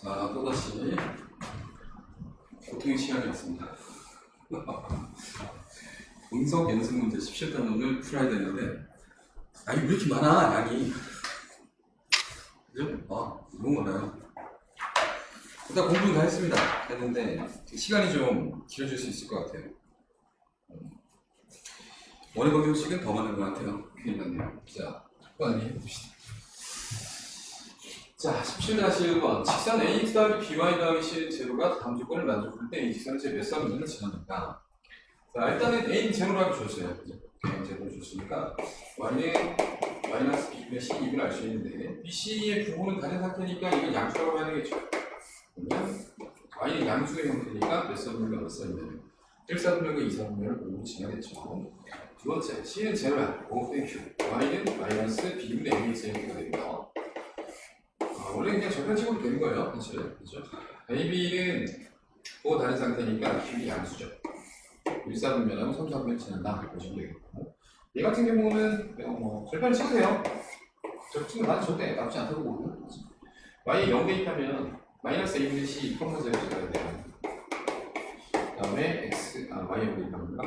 자, 또다시 고통의 시간이 왔습니다. 분석 연습 문제 17단원을 풀어야 되는데, 아니, 왜 이렇게 많아, 양이. 그죠? 너무 많아요. 일단 공부는 다 했는데, 시간이 좀 길어질 수 있을 것 같아요. 원의 방정식은 더 많은 것 같아요. 큰일 났네요. 자, 빨리 해봅시다. 자, 17-1번. 직선 ax 더하기 by 더하기 c는 제로가 다음 조건을 만족할 때 이 직선은 제 몇 사분면을 지납니까? 자, 일단은 a는 제로라고 줬어요. a는 제로를 줬으니까 y는 마이너스 b분의 c, 2를 알 수 있는데 bc의 부호는 다른 상태니까 이건 양수라고 해야 되겠죠. 그러면 y는 양수의 형태니까 몇 사분면과 몇 사분면 1사분면과 2사분면을 모두 지나겠죠. 두 번째, c는 제로야. O 땡큐. y는 마이너스 b분의 ax 형태가 됩니다. 원래 그냥 절편식으로 되는 거예요, 사실. 그죠? A, B는 부호 다른 상태니까 기울기 양수죠. 1사분면하고 3사분면 지난다. 보시면 되겠고. 얘 같은 경우는 절편 치우세요. 절편 나도 절대 나쁘지 않다고 보고. Y에 0 대입하면 마이너스 A분의 C, 0,0가 돼요. 그 다음에 Y에 0 대입합니다.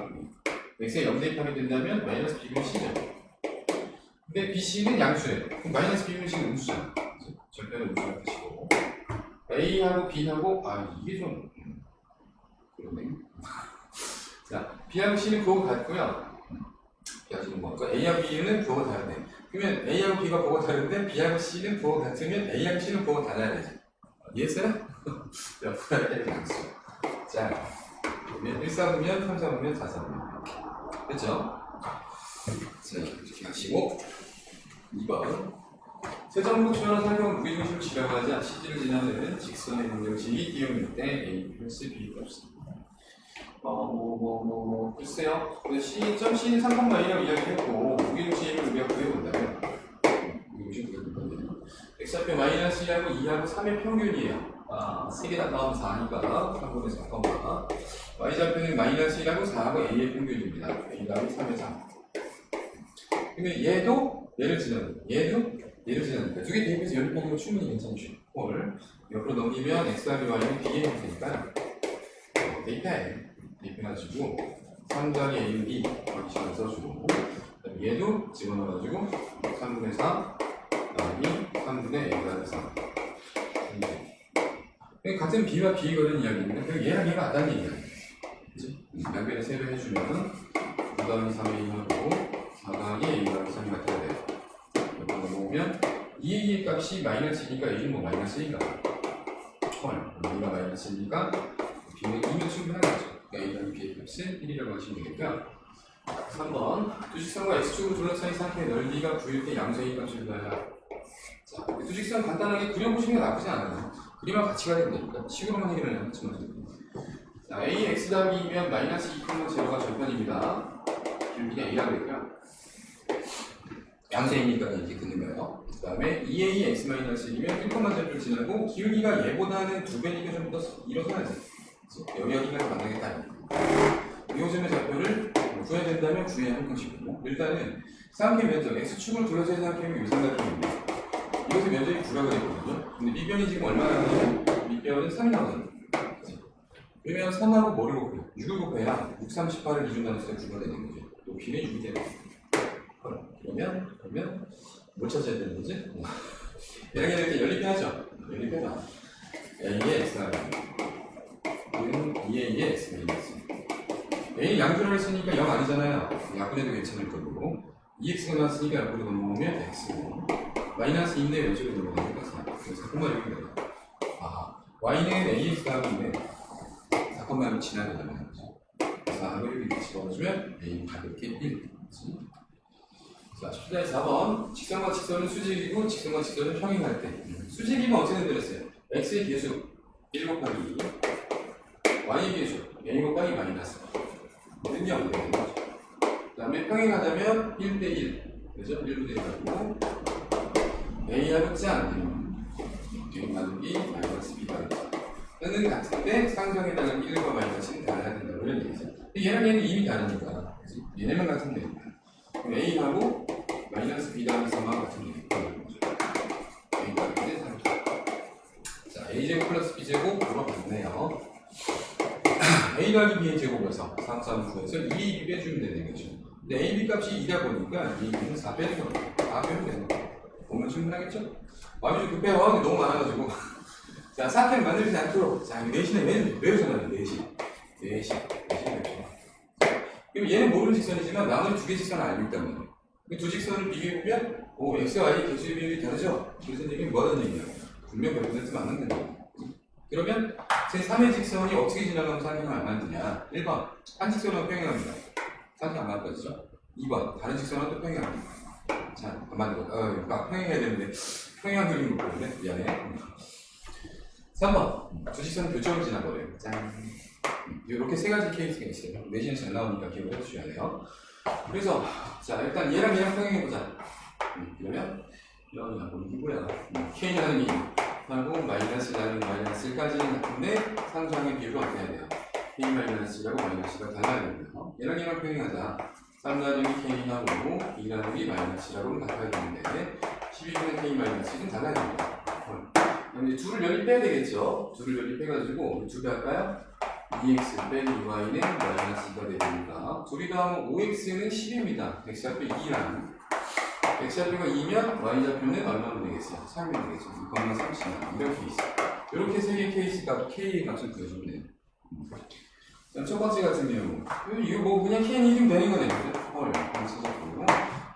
X에 0 대입하게 된다면 마이너스 B분의 C죠. 근데 BC는 양수예요. 그럼 마이너스 B분의 C는 음수잖아. 절편은 음수가 되시고 A하고 B하고 이게 좀 그러네. 자, B하고 C는 부호가 같고요. B하시는 거. 그러니까 A하고 B는 부호가 다르네. 그러면 A하고 B가 부호가 다른데 B하고 C는 부호가 같으면 A하고 C는 부호가 달라야 되지. 이해했어요? 자, 부호가 양수. 자, 그러면 1사분면, 3사분면, 4사분면. 됐죠? 자, 이렇게 하시고 2번. 세정국 주변을 살펴본 무게중심을 지나가자 CG를 지나는 직선의 방정식이 기울일 때 A 플러스 B 값입니다. 글쎄요. C.C는 3,2라고 이야기했고 무게중심을 우리가 구해본다면 무게중심 구해본다면 X좌표 마이너스 2하고 2하고 3의 평균이에요. 3개 다 나오면 4니까 3분의 4컴마 Y좌표는 마이너스 1하고 4하고 A의 평균입니다. A 다음에 3의 3. 그러면 얘도 얘를 지나는 얘도 얘를 지나니까 두 개 대입해서 연립하는 건 충분히 괜찮죠. 홀 옆으로 넘기면 x하기 y는 b의 형태니까 대입해가지고 3 더하기 a는 b 여기 시간 써주고 얘도 집어넣어가지고 3분의 4 더하기 3분의 a 더하기 3 같은 b와 b에 관련 이야기인데 얘랑 얘가 같다는 얘기야. 그치? 양변에 3배 해주면 9 더하기 3a 하고 4 더하기 a 더하기 3이 같아야 돼요. 넘어오면 2a의 값이 마이너스니까 a는 뭐 마이너스 1인가 헐, a가 마이너스 1이니까 b는 2면 충분한 거죠. 그러니까 a가 b의 값은 1이라고 하시면 되겠고요. 3번 두직선과 x축으로 둘러싸인 상태의 넓이가 9일 때 양수의 값을 구하라. 자, 두직선 간단하게 그려보시는 게 나쁘지 않아요. 그림과 같이 가야 되니까 식으로만 해결을 하면 됩니다. 자, a x 더하기 2면 마이너스 2,0가 절편입니다. 기울기가 a라고 했고요. 양수이니까 이렇게 긋는 거예요. 그 다음에 2a x-1이면 1,0를 지나고 기울기가 얘보다는 2배니까 좀 더 일어서야지. 여기까지 만들겠다. 요즘의 좌표를 구해야 된다면 구해야 할 것이고 일단은 쌍의 면적 x축을 둘러싸인 쌍의 유삼각형입니다. 이것의 면적이 9라고 되거든요. 근데 밑변이 지금 얼마나 나오냐면 밑변은 3이 나오거든요. 그러면 3하고 뭐를 곱해요? 6을 곱해야 6, 38을 기준 나눴을 때 9가 되는 거죠. 높이는 6이 되는 거죠. 그러면 뭘 찾아야 되는 거지? 얘랑 이렇게 연립해야죠. 연립해봐. A의 X가 B는 2A의 X가 있어. A 양수를 했으니까 0 아니잖아요. 약분해도 괜찮을 거고 2X가 나왔으니까 약분으로 넘어오면 X고 마이너스 2인데 왼쪽으로 넘어가니까 4. 그래서 4,6이 돼요. Y는 AX 다음인데 4,6이 지나가려면 4하고 이렇게 집어넣어주면 A 가볍게 1. 자, 17-4번. 직선과 직선은 수직이고 직선과 직선은 평행할 때 수직이면 어떻게 된다랬어요? x의 계수 1 곱하기 2 y의 계수 a 곱하기 마이너스 1은 0 되는 거죠. 그 다음에 평행하다면 1대1 그죠? 1로 되어가지고 a하고 짠 뒤로 나누기 마이너스 b가 는 같은데 상정에 따른 1과 마이너스는 달라야 된다고 이런 얘기죠. 얘랑 얘는 이미 다르니까 얘네만 같으면 됩니다. A하고 마이너스 B 더하기 3하고 같은 게 있다는 거죠. A가 3. 자, a제곱 플러스 b제곱 물어봤네요. a 더하기 b의 제곱에서 339에서 2a, b 빼주면 되는 거죠. 근데 a, b 값이 2다 보니까 이 b는 4 빼는 거예요. 4 빼면 되는 거예요. 보면 충분하겠죠? 마음이 좀 급해요. 너무 많아가지고. 자, 사태를 만들지 않도록. 자, 내신에 외우잖아요. 내신. 그리고 얘는 모르는 직선이지만 나머지 두 개 직선을 알고 있다는 거예요. 두 직선을 비교해보면, x, y 개수의 비율이 다르죠? 그래서 이게 뭐하는 얘기예요? 분명 100% 맞는 거예요. 그러면 제 3의 직선이 어떻게 지나가면 상경을 안 만드냐? 1번, 한 직선하고 평행합니다. 상경 안 만들어지죠? 2번, 다른 직선하고 또 평행합니다. 자, 안 만들어. 평행해야 되는데, 평행한 그림 못 보는데? 미안해. 3번, 두 직선은 교점을 지나버려요. 짠. 이렇게 세 가지 케이스가 있어요. 내신이 잘 나오니까 기억을 해주셔야 돼요. 그래서, 자, 일단 얘랑 평행해보자. 그러면, 이러냐고, 이거야. K라는 2, 하고 마이너스라는 마이너스까지는 같은데, 상수항의 비율을 어떻게 해야 돼요? K 마이너스라고 마이너스가 달라야 됩니다. 얘랑 평행하자. 3 나누기 K하고 2 나누기 마이너스라고는 같아야 되는데, 12분의 K 마이너스는 달라야 됩니다. 그럼 이제 둘을 연립해야 되겠죠? 둘을 연립해가지고, 두 배 할까요? 2x 빼기 2y는 마이너스 2가 되니까 둘이 더하면 5x는 10입니다. x좌표 2랑 x좌표가 2면 y좌표는 얼마나 되겠어요? 3이 되겠죠. 2,30 이런 케이스. 이렇게 세 개의 케이스 값 k의 값을 구해주면 돼요. 첫 번째 같은 경우 이거 뭐 그냥 k는 1이면 되는 거네요. 헐, 찾아보고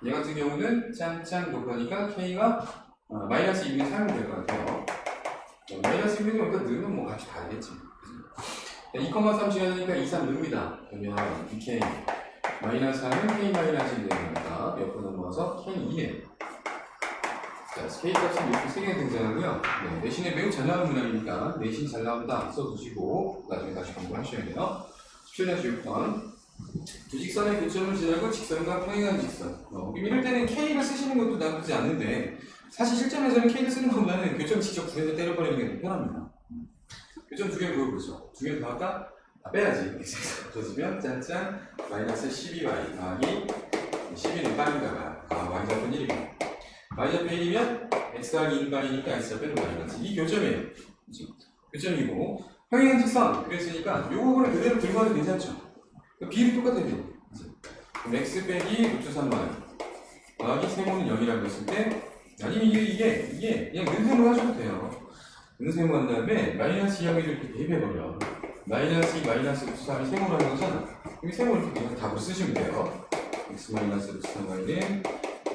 얘 같은 경우는 짠짠 곱하니까 k가 마이너스 2분의 3이 될 것 같아요. 마이너스 1분의 3이 넣으면 뭐 값이 다르겠지. 2,3 지나니까 2, 3 넣습니다. 그러면 2k 마이너스 3은 k 마이너스 1이 되니까 몇 번 넘어서 k는 2예요. 자, k 값은 이렇게 3개 등장하고요. 네, 내신에 매우 잘 나오는 문항이니까 내신 잘 나온다 써두시고 나중에 다시 공부하셔야 돼요. 17년 6번 두 직선의 교점을 지나고 직선과 평행한 직선. 이럴 때는 k를 쓰시는 것도 나쁘지 않는데 사실 실전에서는 k를 쓰는 것보다는 교점을 직접 구해서 때려버리는 게 더 편합니다. 교점 두 개 구해보죠. 두 개 더할까? 빼야지. 그러시면 짠짠 마이너스 12y 더하기 12는 빵인가봐요. y좌표는 1이고 y좌표 1이면 x 더하기 1반이니까 x좌표는 마이너스 이 교점이에요. 그렇죠? 교점이고 평행한 직선 그랬으니까 요거를 그대로 들고 가도 괜찮죠? 비율이 똑같아요. 그럼 x 빼기 루트 3y 더하기 세모는 0이라고 했을 때 아니면 이게 그냥 는셈으로 하셔도 돼요. 는셈으로 한 다음에 마이너스 2하고 이렇게 대입해버려. 마이너스 2 마이너스 루트 3이 세모로 하는 거잖아. 여기 세모 이렇게 그냥 답으로 쓰시면 돼요. x 마이너스 루트 3y는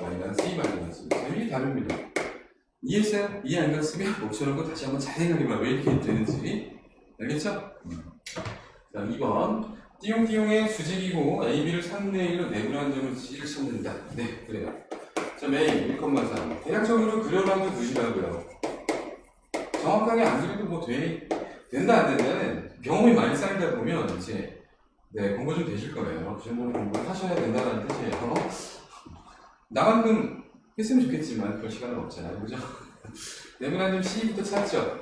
마이너스 2 마이너스 루트 3이 답입니다. 이해했어요? 이해 안 갔으면 멈춰놓고 다시 한번 잘 생각해봐. 왜 이렇게 되는지. 알겠죠? 자, 2번. 띠용띠용의 수직이고 AB를 3대 1로 내분한 점을 C를 찾는다. 네, 그래요. 점 A 1,3. 대략적으로 그려놔도 두시라고요. 정확하게 안 그려도 뭐 된다 안 된다는 경험이 많이 쌓이다 보면 이제 공부 좀 되실 거예요. 그 정도는 공부를 하셔야 된다는 뜻이에요. 나만큼 했으면 좋겠지만 그럴 시간은 없잖아요. 그죠? 내분한 점 C부터 찾죠.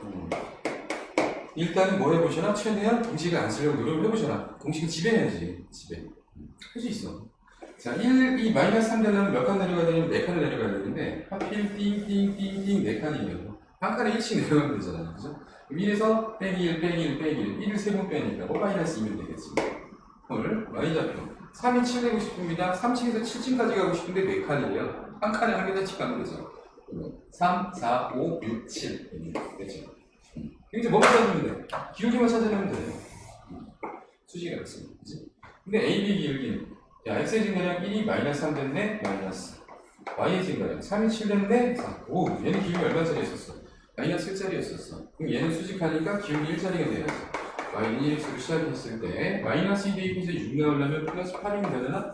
일단은 뭐 해보셔라? 최대한 공식을 안 쓰려고 노력을 해보셔라. 공식은 집에 해야지. 집에. 할 수 있어. 자, 이 마이너스 3 되려면 몇 칸 내려가야 되냐면 4칸을 내려가야 되는데 하필 띵띵띵띵 4칸이에요. 한 칸에 1씩 내려가면 되잖아요. 그죠? 1에서 빼기 1, 빼기 1, 빼기 1. 1을 3번 빼니까 뭐 마이너스 2면 되겠지. 헐, y좌표. 3이 7 되고 싶습니다. 3층에서 7층까지 가고 싶은데 4칸이에요. 한 칸에 한 개씩 가면 되죠. 3, 4, 5, 6, 7. 됐죠? 이제 뭐만 찾으면 돼? 기울기만 찾아내면 돼요. 수식이 없습니다. 근데 AB 기울기. 야, x의 증가량 1이 마이너스 3 됐네? 마이너스. y의 증가량 3이 7 됐네? 4. 오, 얘는 기울기 얼마짜리 였었어? 마이너스 1짜리였었어. 그럼 얘는 수직하니까 기울기 1짜리가 돼야지. y는 1x로 시작했을 때 마이너스 2 대입해서 6 나오려면 플러스 8이면 되나?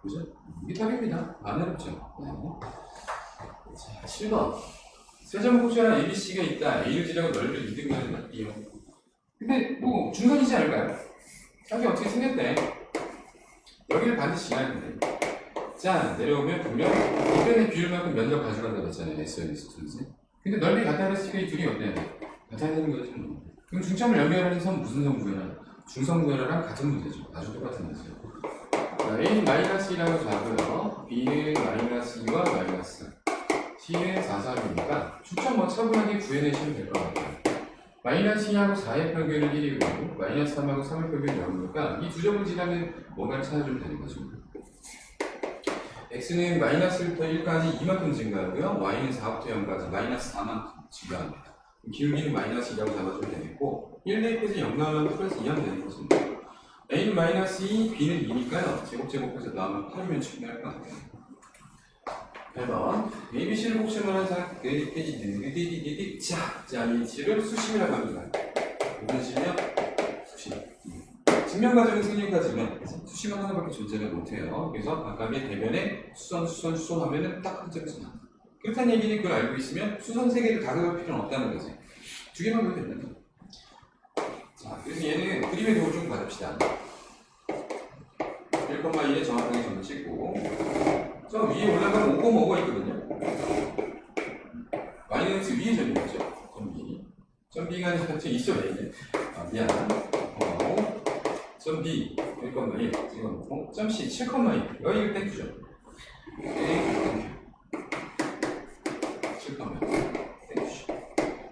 그죠? 이게 답입니다. 안 어렵죠? 네. 자, 7번. 세점고추랑 ABC가 있다. A를 지라고 넓이를 2등분하는 맞디요. 근데 뭐 중간이지 않을까요? 여기 어떻게 생겼대? 여기를 반드시 지나야 돼. 자, 내려오면 분명 이변의 비율만큼 면적 가져간다고 했잖아요. S와 S2지. 근데 넓이 같다 그랬으니까 이 둘이 어때야 돼? 같아야 되는 거지. 그럼 중점을 연결하는 선 무슨 선 구해라? 중선 구해라랑 같은 문제죠. 아주 똑같은 문제죠. 자, A는 마이너스 2라고 잡고요. B는 마이너스 2와 마이너스. C는 4, 3이니까 추천 뭐 차분하게 구해내시면 될 것 같아요. 마이너스 2하고 4의 평균은 1이고 마이너스 3하고 3의 평균이 0이니까 이 두 점을 지나면 뭔가를 찾아주면 되는 거죠. x는 마이너스 1부터 1까지 이만큼 증가하고요. y는 4부터 0까지 마이너스 4만큼 증가합니다. 기울기는 마이너스 2라고 잡아주면 되겠고 1 대입해서 0 나오면 플러스 2 하면 되는 것입니다. a는 마이너스 2, b는 2니까요. 제곱제곱해서 나오면 8이면 충분할 것 같아요. 8번 ABC를 복심을 한 상태 자, 이 C를 수심이라고 합니다. 무슨 심이요? 수심. 증명 과정은 생략하지만 수심은 하나밖에 존재를 못해요. 그래서 각각의 대변에 수선 하면은 딱 한 점에서 나옵니다. 그렇다는 얘기는 그걸 알고 있으면 수선 3개를 다 그을 필요는 없다는 거지. 2개만 그으면 됩니다. 자, 그래서 얘는 그림의 도움을 좀 받읍시다. 1,2에 정확하게 점을 찍고 저 위에 올라가면 5,5가 있거든요. 마이너스 위에 점이 있죠. 점 B. 점 B가 아니라 있죠, A는. 미안. 5,5. 점 B 1,1 찍어놓고 점 C 7,2 여기를 땡큐죠. 땡큐. 7,2 땡큐죠.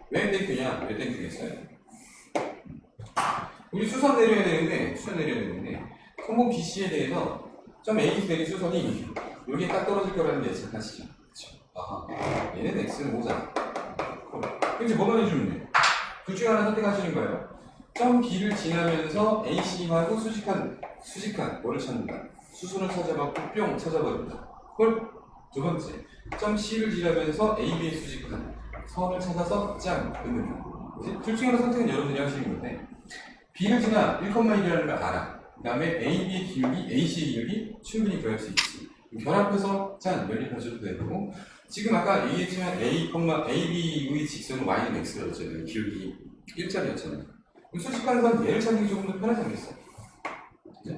왜 땡큐냐? 왜 땡큐겠어요? 우리 수선 내려야 되는데 성분 BC에 대해서 점 A에서 내린 수선이 여기에 딱 떨어질 거라는 게 예측하시죠. 그렇죠? 아하. 얘는 X는 5잖아. 그럼 이제 뭐만 해주면 돼요? 둘 중에 하나 선택하시는 거예요. 점 B를 지나면서 AC하고 수직한 뭐를 찾는다. 수선을 찾아봤고 뿅 찾아버린다. 그걸 두 번째. 점 C를 지나면서 AB의 수직한 선을 찾아서 짱 끊는다. 둘 중에 하나 선택은 여러분들이 하시는 건데 B를 지나 1,1이라는 걸 알아. 그 다음에 AB의 기울기, AC의 기울기 충분히 구할 수 있지. 결합해서 짠 연립하셔도 되고 지금 아까 얘기했지만 AB의 직선은 Y는 X였잖아요. 기울기 1짜리였잖아요. 수직한 선 얘를 찾는 게 조금 더 편하지 않겠어요?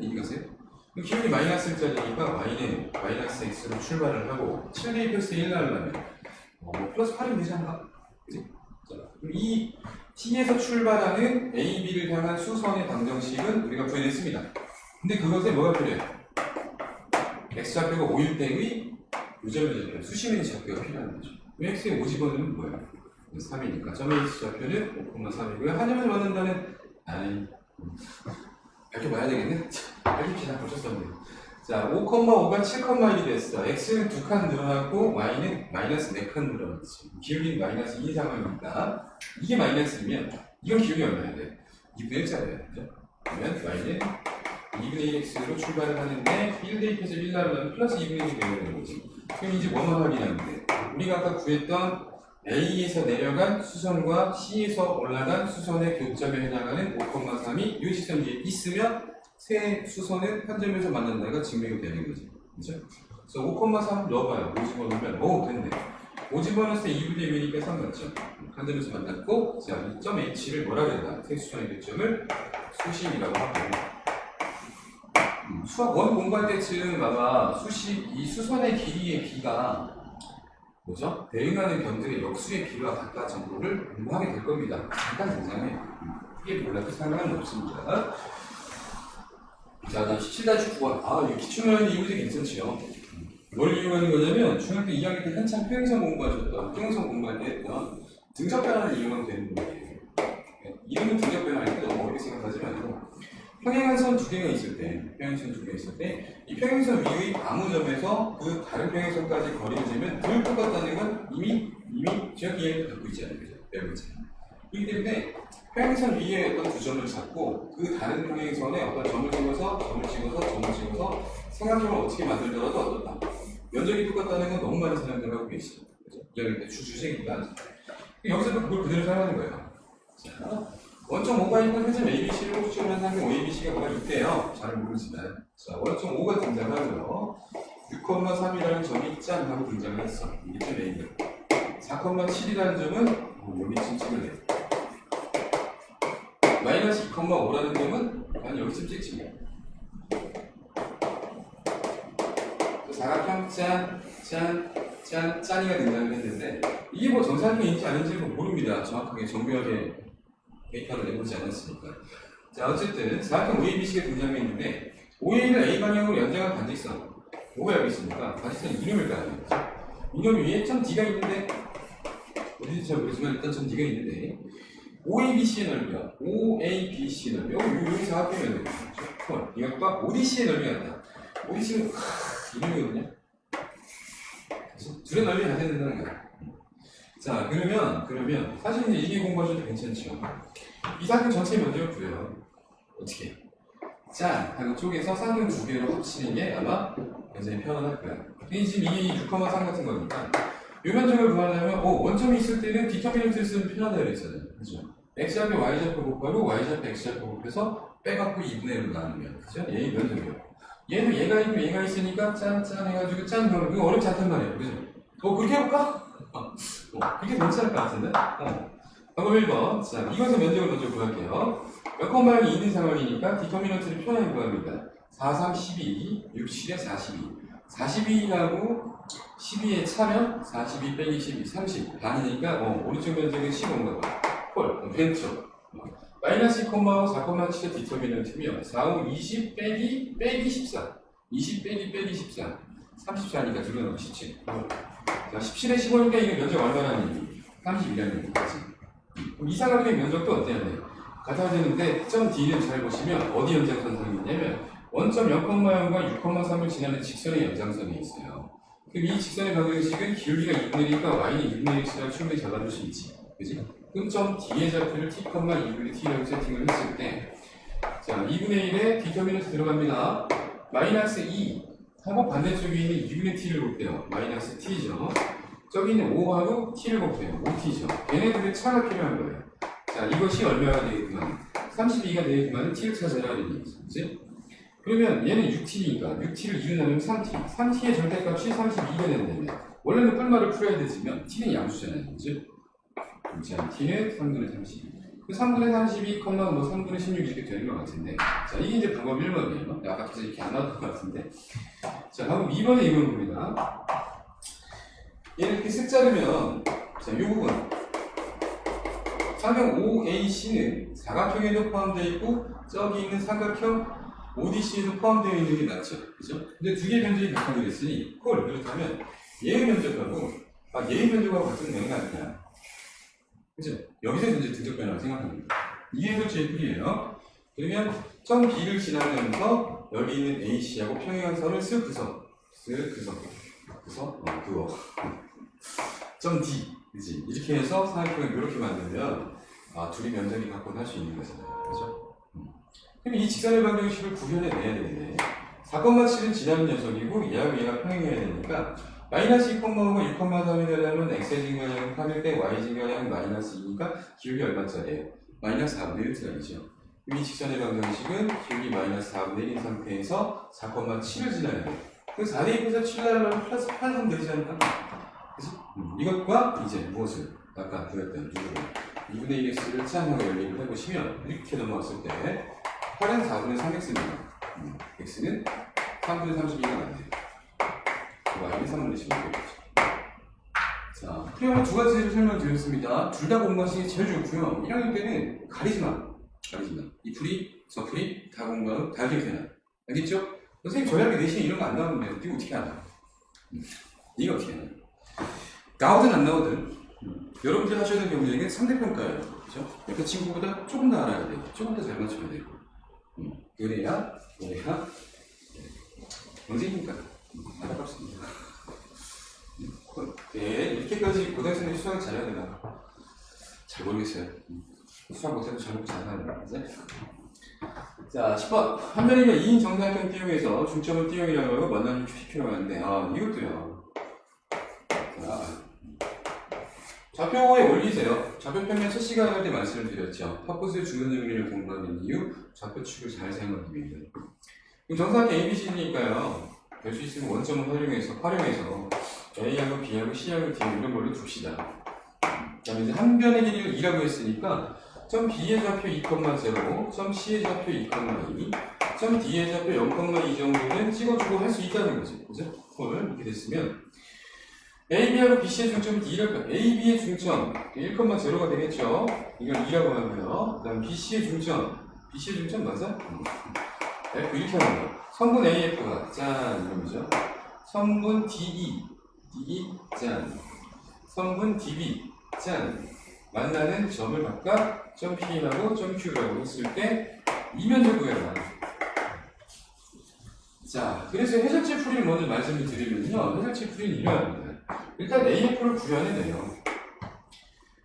이해가세요? 기울기 마이너스 1짜리니까 Y는 마이너스 X로 출발을 하고 7 대입해서 1 나오려면 플러스 8이면 되지 않나? 그지? 그럼 이 T에서 출발하는 AB를 향한 수선의 방정식은 우리가 구해냈습니다. 근데 그것에 뭐가 필요해요? X좌표가 5일 때의 요점의 좌표, 수심의 좌표가 필요한 거죠. X의 50원은 뭐예요? 3이니까 점의 X좌표는 5,3이고요. 한점에서 만든다는 밝혀봐야 되겠네? 밝힙시다. 보셨었네요. 자, 5,5가 7,1이 됐어. X는 2칸 늘어났고 Y는 마이너스 4칸 늘어났지. 기울기는 마이너스 2 상황이니까 이게 마이너스면 이건 기울기 얼마야 돼? 2분의 1짜리야. 그죠? 그러면 Y는 2분의 1x로 출발을 하는데 1 대입해서 1 나누면 플러스 2분의 1이 되는 거지. 그럼 이제 뭐만 확인하는데 우리가 아까 구했던 A에서 내려간 수선과 C에서 올라간 수선의 교점에 해당하는 5,3이 이 직선 위에 있으면 세 수선은 한 점에서 만난다가 증명이 되는 거지. 그죠? 그래서 5,3 넣어봐요. 50원 넣으면 됐네. 50원 넣었을 때 2분의 1이니까 3 맞죠? 한 점에서 만났고 자, 이 점 H를 뭐라 그랬나? 세 수선의 교점을 수심이라고 하고 수학 원 공부할 때쯤 아마 이 수선의 길이의 비가 뭐죠? 대응하는 변들의 역수의 비와 같다 정도를 공부하게 될 겁니다. 잠깐 등장해요. 이게 몰라도 상관은 없습니다. 자, 17-9번. 이 기출문항이 이거 되게 괜찮지요. 뭘 이용하는 거냐면 중학교 2학년 때 한참 평행선 공부하셨던 평행선 공부할 때 했던 등적 변화를 이용하면 되는 거예요. 이름은 등적 변화니까 너무 어렵게 생각하지 말고 평행선 두 개가 있을 때 이 평행선 위의 아무 점에서 그 다른 평행선까지 거리를 재면 둘 똑같다는 건 이미 정확히 이해를 갖고 있지 않아요. 배우고 있잖아요. 그렇기 때문에 평행선 위에 어떤 두 점을 잡고 그 다른 평행선에 어떤 점을 찍어서 삼각형을 어떻게 만들더라도 어떻다. 면적이 똑같다는 건 너무 많은 사람들 하고 계시죠. 그죠? 이야기할 때 주제니까 여기서도 그걸 그대로 사용하는 거예요. 자, 원점 5가 있는 회점 ABC를 호출하는 상태 ABC가 뭐가 있대요. 잘 모르지만. 자, 원점 5가 등장하고요. 6,3이라는 점이 짠 하고 등장을 했어. 이게 좀 A다. 4,7이라는 점은 여기쯤 찍을래. 마이너스 2,5라는 점은 난 여기쯤 찍지 뭐. 사각형 짠이가 등장을 했는데 이게 뭐 정사각형인지 아닌지는 모릅니다. 정확하게 정교하게 데이터를 내보지 않았으니까. 자, 어쨌든 사각형 OABC가 등장했는데 OA를 A 방향으로 연장한 반직선 뭐가 여기 있습니까? 반직선 이름을 까야 되죠. 이놈 위에 점 D가 있는데 어디서 잘 모르지만 일단 점 D가 있는데 OABC의 넓이야. OABC의 넓이. 여기서 합하면 되겠죠. 이것과 ODC의 넓이가 같다. ODC는 이름이거든요. 둘의 넓이가 같아야 된다는 거야. 자, 그러면 사실 이제 이게 공부하셔도 괜찮죠. 이 쌍둥이 전체 면적을 구해요. 어떻게? 자, 하고 쪽에서 쌍둥이 두 개로 합치는 게 아마 굉장히 편안할 거야. 근데 지금 이게 6,3 같은 거니까 이 면적을 구하려면 원점이 있을 때는 디터미넌트를 쓰면 편하다고 그랬잖아요. 그죠? x좌표 y좌표 곱하고 y좌표 x좌표 곱해서 빼갖고 2분의 1로 나누면 그죠? 얘의 면적이요. 얘도 얘가 있고 얘가 있으니까 짠짠 해가지고 짠 그러면 그거 어렵지 않단 말이에요. 그죠? 그렇게 해볼까? 그게 괜찮을 것 같은데? 방법 1번. 자, 이것의 면적을 먼저 구할게요. 몇 콤마형이 있는 상황이니까 디터미넌트를 편하게 구합니다. 4, 3, 12, 6, 7에 42. 42하고 12에 차면 42 빼기 12, 30. 반이니까 오른쪽 면적은 15인가 봐. 콜, 왼쪽. 마이너스 2,5, 4,7의 디터미넌트며 4, 5, 20 빼기 14. 20 빼기 14. 34니까 둘러 넣으면 17. 자, 17에 15니까 이게 면적 얼마나 하니? 31이라는 얘기까지. 이 사각의 면적도 어때야 돼? 같아야 되는데 점 D는 잘 보시면 어디 연장선상이 있냐면 원점 0,0과 6,3을 지나는 직선의 연장선이 있어요. 그럼 이 직선의 방정식은 기울기가 2분의 1이니까 y는 2분의 1을 충분히 잡아줄 수 있지. 그지? 그럼 점 D의 좌표를 t, 2분의 t라고 세팅을 했을 때 자, 2분의 1에 디터미넌트 들어갑니다. 마이너스 2 하고 반대쪽에 있는 2분의 t를 곱해요. 마이너스 t죠. 저기 있는 5하고 t를 곱해요. 5t죠. 얘네들의 차가 필요한 거예요. 자, 이것이 얼마가 되겠구만? 32가 되겠구만 t를 찾아라 이런 얘기죠. 그치? 그러면 얘는 6t니까 6t를 2로 나누면 3t. 3t의 절대값이 32가 된다면 원래는 뿔말을 풀어야 되지만 t는 양수잖아요. 그치? 자, t는 3분의 32. 그 3분의 32, 3분의 16 이렇게 되는 것 같은데 자, 이게 이제 방법 1번이에요. 아까 계속 이렇게 안 나왔던 것 같은데 자, 방법 2번에 이건 봅니다. 얘를 이렇게 쓱 자르면 자, 이 부분 사각 OAC는 사각형에도 포함되어 있고 저기 있는 삼각형 ODC에도 포함되어 있는 게 맞죠? 그죠? 근데 두 개의 면적이 같다고 그랬으니 콜 그렇다면 얘의 면적하고 얘의 면적하고 같은 맥락이야. 그죠? 여기서 이제 등적 변화를 생각합니다. 이게 도대체 풀이에요. 그러면 점 B를 지나면서 여기 있는 AC하고 평행한 선을 쓱 그어. 점 D, 그지? 이렇게 해서 사각형을 이렇게 만들면 둘이 면적이 같고 할 수 있는 거잖아요. 그죠? 그럼 이 직선의 방정식을 구현해내야 되는데 4,7은 지나는 녀석이고 얘가 평행해야 되니까 마이너스 2,5가 6,3이 되려면 x의 증가량은 8일 때 y 증가량은 마이너스 2니까 기울기 얼마짜리예요? 마이너스 4분의 1짜리죠. 이 직선의 방정식은 기울기 마이너스 4분의 1인 상태에서 4,7을 지나야 돼요. 그 4대 2에서 7 나누면 플러스 8 하면 되지 않나? 그치? 이것과 이제 무엇을 아까 구했던 2분의 1x를 짠하고 연립을 해보시면 이렇게 넘어왔을 때 8은 4분의 3x입니다. x는 3분의 32가 나와요. y는 3분의 16이겠죠. 자, 프리오는 두 가지를 설명드렸습니다. 둘 다 공부하시기 제일 좋고요. 1학년 때는 가리지 마. 이 풀이, 저 풀이 다 공부하고 다 기억해놔. 알겠죠? 선생님 저희 학교 내신에 이런 거 안 나오는데 이거 어떻게 하나? 이거 어떻게 하나? 나오든 안 나오든 여러분들이 하셔야 되는 경우에는 상대평가예요. 그죠? 옆에 친구보다 조금 더 알아야 돼요. 조금 더 잘 맞춰야 되고 그래야 언제입니까? 안타깝습니다. 네, 이렇게까지 고등학생들이 수학을 잘해야 되나? 잘 모르겠어요. 수학 못해도 잘하는 거지? 자, 10번. 한 면이면 2인 정사각형 띄용에서 중점을 띄용이라고 하고 만나는 표시표라고 하는데 이것도요. 자, 좌표의 원리세요. 좌표 평면 첫 시간에 할 때 말씀을 드렸죠. 퍼포스 중간 정리를 공부하는 이유, 좌표축을 잘 사용하기 위해서. 그럼 정사각형 ABC니까요. 될 수 있으면 원점을 활용해서 A하고 B하고 C하고 D 이런 걸로 둡시다. 그 다음에 이제 한 변의 길이를 2라고 했으니까 점 B의 좌표 2,0, 점 C의 좌표 2,2, 점 D의 좌표 0,2 정도는 찍어주고 할 수 있다는 거지. 그죠? 이렇게 됐으면 AB하고 BC의 중점은 D랄까? AB의 중점 1,0가 되겠죠? 이걸 2라고 하고요. 그 다음 BC의 중점 맞아? F 이렇게 하는 거야. 성분 AF가 짠 이러면서 성분 DE 짠 성분 DB 짠 만나는 점을 각각 점 P하고 점 Q라고 했을 때 이 면적 구해라. 자, 그래서 해설지 풀이를 먼저 말씀을 드리면요. 해설지 풀이는 이러합니다. 일단 AF를 구현해내요.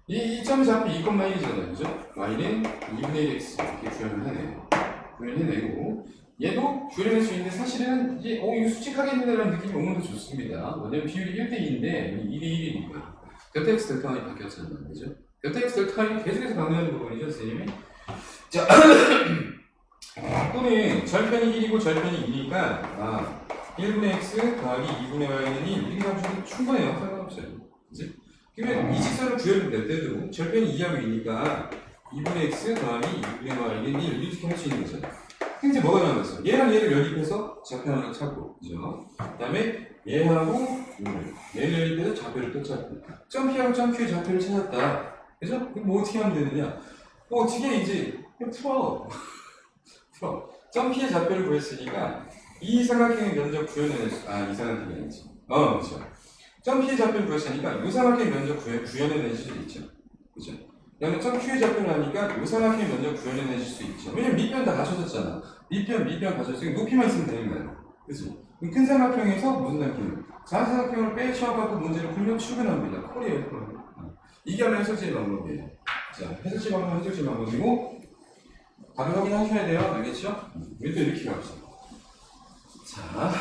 이 점이 잡히 2,1이잖아요. 그죠? Y는 2분의 1x 이렇게 구현을 해내요. 구현해내고 얘도 구현할 수 있는데 사실은 이게 이거 수직하겠네라는 느낌이 오면 더 좋습니다. 왜냐면 비율이 1대2인데 2대1이니까 델타 x 델타 y이 바뀌었잖아요. 그죠? 델타 x 델타 y는 계속해서 강조하는 부분이죠, 선생님이. 자, 또는 절편이 1이고 절편이 2니까 1분의 x 더하기 2분의 y는 1 이렇게 하면 충분해요. 상관없어요. 그치? 그러면 이 직선을 구현을 낼 때도 절편이 2하고 2니까 2분의 x 더하기 2분의 y는 1 이렇게 할 수 있는 거죠. 근데 뭐가 남았어? 얘랑 얘를 연립해서 좌표 하나 찾고, 그죠? 그 다음에 얘하고 얘를 연립해서 좌표를 또 찾고, 점 P하고 점 Q의 좌표를 찾았다. 그죠? 그럼 뭐 어떻게 하면 되느냐? 뭐 어떻게 이제 풀어. 점 P의 좌표를 구했으니까 이 삼각형의 면적 구현해낼 수, 이 삼각형이 아니지. 그렇죠. 점 P의 좌표를 구했으니까 이 삼각형의 면적 구현해낼 수 있죠. 그죠? 그다음에 점 Q의 좌표를 하니까 이 삼각형의 면적 구현해내실 수 있죠. 왜냐면 밑변 다 가져졌잖아. 밑변 가져졌으니까 높이만 있으면 되는 거야. 그치? 큰 삼각형에서 무슨 삼각형? 작은 삼각형을 빼쳐갖고 문제를 풀면 출근합니다. 콜이에요, 콜. 이게 하나 해설지 방법이에요. 자, 해설지 방법이고 답을 확인하셔야 돼요. 알겠죠? 우리 또 이렇게 갑시다. 자,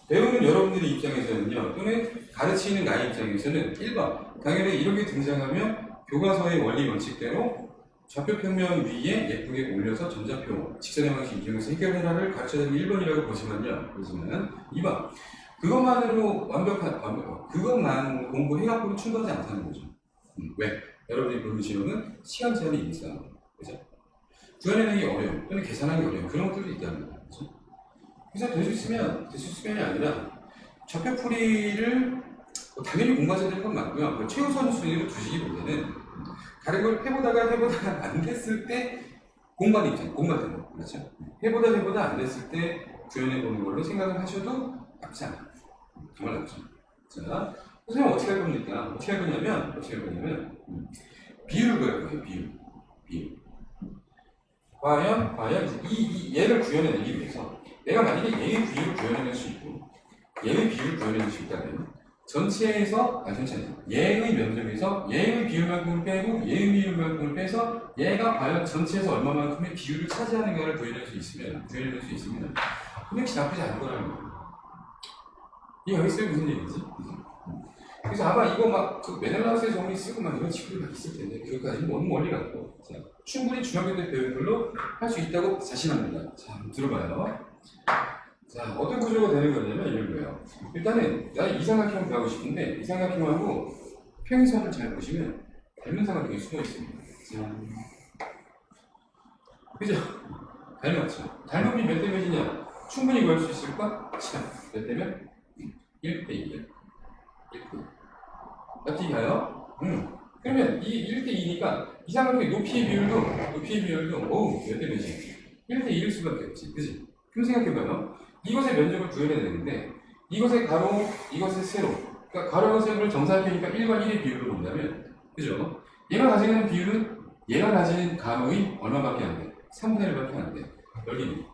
배우는 여러분들의 입장에서는요, 또는 가르치는 나의 입장에서는 1번, 당연히 이런 게 등장하면 교과서의 원리 원칙대로 좌표 평면 위에 예쁘게 올려서 점좌표, 직선의 방식 이용해서 해결해라를 가르쳐드리는 1번이라고 보시면요. 그러시면 2번, 그것만으로 그것만 공부해갖고는 충분하지 않다는 거죠. 왜? 여러분들이 보는 시험은 시간 제한이 있는 싸움. 그죠? 구현해내기 어려움, 또는 계산하기 어려움, 그런 것들도 있다는 거죠. 그죠? 그래서 될 수 있으면이 아니라 좌표풀이를 당연히 공부하셔야 될 건 맞고요. 최우선 순위로 두시기보다는 다른 걸 해보다가 안 됐을 때 공부하는 입장, 공부하는 거. 그렇죠? 해보다 안 됐을 때 구현해보는 걸로 생각을 하셔도 나쁘지 않아요. 정말 나쁘죠. 자, 선생님 어떻게 할 겁니까? 어떻게 할 거냐면 비율을 구할 거예요. 비율. 과연 얘를 구현해내기 위해서 내가 만약에 얘의 비율을 구현해낼 수 있고 얘의 비율을 구현해낼 수 있다면 전체에서 얘의 면적에서 얘의 비율만큼을 빼고 얘의 비율만큼을 빼서 얘가 과연 전체에서 얼마만큼의 비율을 차지하는가를 구현해낼 수 있으면 분명히 나쁘지 않은 거라는 거예요. 이해하겠어요? 무슨 얘기인지? 그래서 아마 이거 그 메넬라우스의 정리 쓰고 이런 친구들 있을 텐데 그것까지 너무 멀리 갔고 충분히 중학교 때 배운 걸로 할 수 있다고 자신합니다. 자, 한번 들어봐요. 자, 어떤 구조가 되는 거냐면 이런 거예요. 일단은 나는 이 삼각형을 구하고 싶은데 이 삼각형하고 평행선을 잘 보시면 닮은 삼각형이 숨어 있습니다. 자, 그죠? 닮았죠? 닮음이 몇 대 몇이냐? 충분히 구할 수 있을까? 자, 몇 대면? 1대 2야. 1대. 어떻게 가요? 그러면 이 1대 2니까 이 삼각형의 높이의 비율도 몇 대 몇이야? 1대 1일 수밖에 없지. 그지? 그럼 생각해봐요. 이것의 면적을 구현해야 되는데 이것의 가로, 이것의 세로, 그러니까 가로와 세로를 정사각형이니까 1과 1의 비율로 본다면, 그죠? 얘가 가지는 비율은 얘가 가지는 가로의 얼마밖에 안 돼? 3분의 1밖에 안 돼. 여기는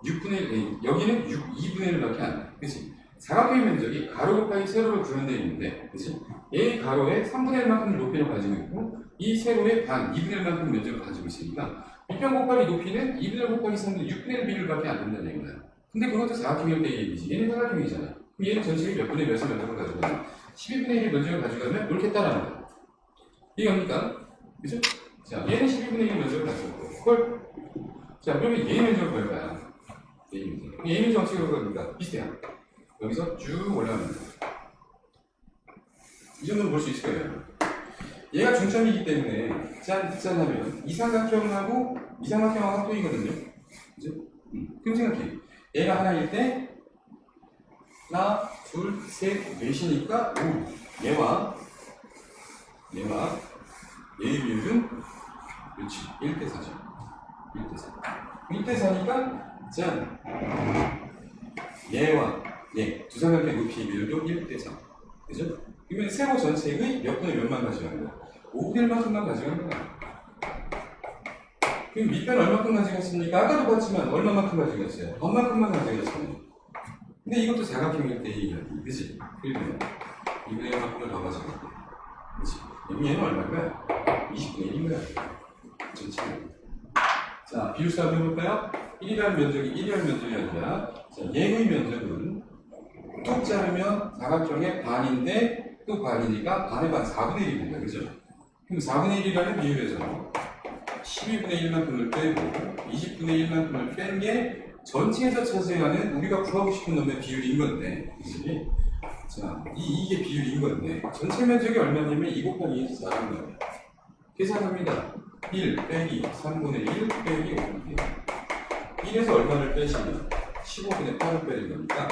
6분의 1, 여기는 2분의 1밖에 안 돼. 그치? 사각형의 면적이 가로 곱하기 세로로 구현되어 있는데, 그치? 얘 가로의 3분의 1만큼의 높이를 가지고 있고 이 세로의 반, 2분의 1만큼의 면적을 가지고 있으니까 밑변 곱하기 높이는 2분의 1 곱하기 3분의 6분의 1 비율밖에 안 된다는 얘기야. 근데 그것도 사각형일 때의 얘기지. 얘는 사각형이잖아. 그럼 얘는 전체의 몇 분의 몇의 면적을 가져가냐? 12분의 1의 면적을 가져가면 이렇게 따라하는 거야. 이해갑니까? 그죠? 자, 얘는 12분의 1의 면적을 가져가고 헐. 자, 그러면 얘의 면적을 구할까요? 얘의 면적. 얘의 면적 어떻게 구할까? 비슷해요. 여기서 쭉 올라갑니다. 이 정도는 볼 수 있을 거예요. 얘가 중점이기 때문에 짠하면 이 삼각형하고 합동이거든요. 그죠? 그럼 생각해. 얘가 하나일 때 하나, 둘, 셋, 넷이니까 얘와 얘의 비율은 그렇지 1대 4죠. 1대 4니까 짠 얘와 얘 두 삼각형의 높이의 비율도 1대 4. 그죠? 그러면 세로 전체의 몇 분의 몇만 가져가는 거야? 5분의 1만큼만 가져가는 거야. 그럼 밑변 얼마큼 가져갔습니까? 아까도 봤지만 얼마만큼 가져갔어요? 반만큼만 가져갔어요. 근데 이것도 사각형일 때 얘기하기, 그치? 그러면 2분의 1만큼을 더 가져갔고, 그치? 그럼 얘는 얼마일까요? 20분의 1인가요? 전체는. 자, 비율사 한번 해볼까요? 1이라는 면적이 1이라는 면적이 아니라, 자, 얘의 면적은 뚝 자르면 사각형의 반인데, 또 반이니까 반의 반 4분의 1입니다. 그죠? 그럼 4분의 1이라는 비율에서 12분의 1만큼을 빼고 20분의 1만큼을 뺀 게 전체에서 차지하는 우리가 구하고 싶은 놈의 비율인 건데, 그치? 자, 이게 비율인 건데, 전체 면적이 얼마냐면 2 곱하기 2에서 4라는 거예요. 계산합니다. 1 빼기 3분의 1 빼기 5분의 1. 1에서 얼마를 빼시면 15분의 8을 빼는 거니까,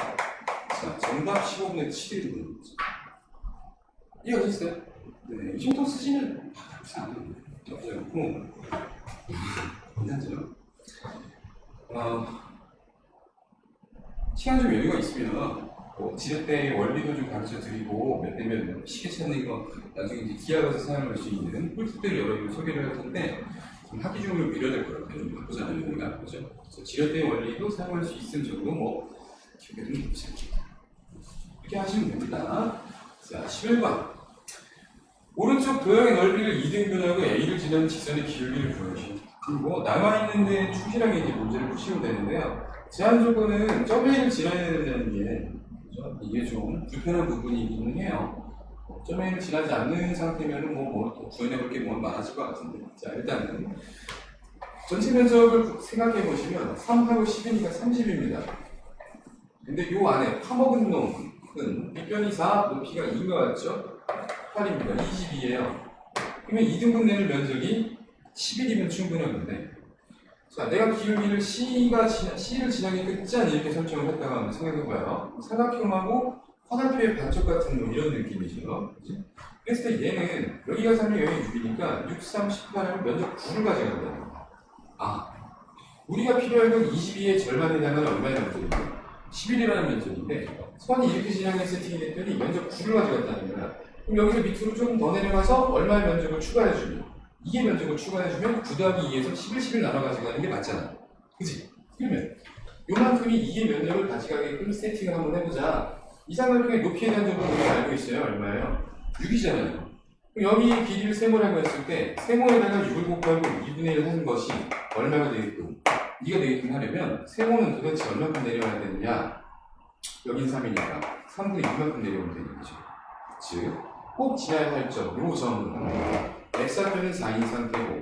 자, 정답 15분의 7이 되는 거죠. 이해가셨어요? 네, 이 정도 쓰시면 그렇지 않아요. 나쁘지 않고 괜찮죠? 시간 좀 여유가 있으면 지렛대 원리도 좀 가르쳐 드리고 몇 대면 시계 찾는 거 나중에 이제 기아 가서 사용할 수 있는 꿀팁들을 여러 개 소개를 할 텐데 좀 하기 중으로 미뤄야 될 것 같아요. 좀 바쁘잖아요, 우리가. 그죠? 그래서 지렛대 원리도 사용할 수 있을 정도 기억에 좀 해보세요. 이렇게 하시면 됩니다. 자, 11번. 오른쪽 도형의 넓이를 2등분하고 A를 지나는 직선의 기울기를 구하시오. 그리고 남아있는데 충실하게 이제 문제를 푸시면 되는데요. 제한 조건은 점 A를 지나야 된다는 게, 그죠? 이게 좀 불편한 부분이기는 해요. 점 A를 지나지 않는 상태면은 더 구현해볼 게 많아질 것 같은데. 자, 일단은 전체 면적을 생각해 보시면 3하고 10이니까 30입니다. 근데 요 안에 파먹은 놈은 밑변이 4, 높이가 2인 것 같죠? 8입니다. 22예요. 그러면 2등분 내는 면적이 11이면 충분한 건데, 자, 내가 기울기를 C를 지나게 끝잔 이렇게 설정을 했다가 한번 생각해봐요. 사각형하고 화살표의 반쪽 같은 뭐 이런 느낌이죠. 그치? 그랬을 때 얘는 여기가 3이 여기 6이니까 6, 3, 18하면 면적 9를 가져간다는 거야. 우리가 필요한 건 22의 절반에 해당하는 얼마의 면적인가? 11이라는 면적인데 선이 이렇게 진행해 세팅이 됐더니 면적 9를 가져갔다는 거야. 그럼 여기서 밑으로 조금 더 내려가서 얼마의 면적을 추가해주면 이게 면적을 추가해주면 9 더하기 2에서 11, 11 나눠 가져가는 게 맞잖아. 그치? 그러면 요만큼이 이게 면적을 가져가게끔 세팅을 한번 해보자. 이 삼각형의 높이에 대한 점을 우리가 알고 있어요. 얼마예요? 6이잖아요. 여기 길이를 세모라고 했을 때 세모에다가 6을 곱하고 2분의 1 하는 것이 얼마가 되게끔 2가 되게끔 하려면 세모는 도대체 얼마큼 내려와야 되느냐? 여긴 3이니까 3분의 2만큼 내려오면 되는 거죠. 즉, 꼭 지나야 할 점, 요 점은 x좌표는 4인 상태고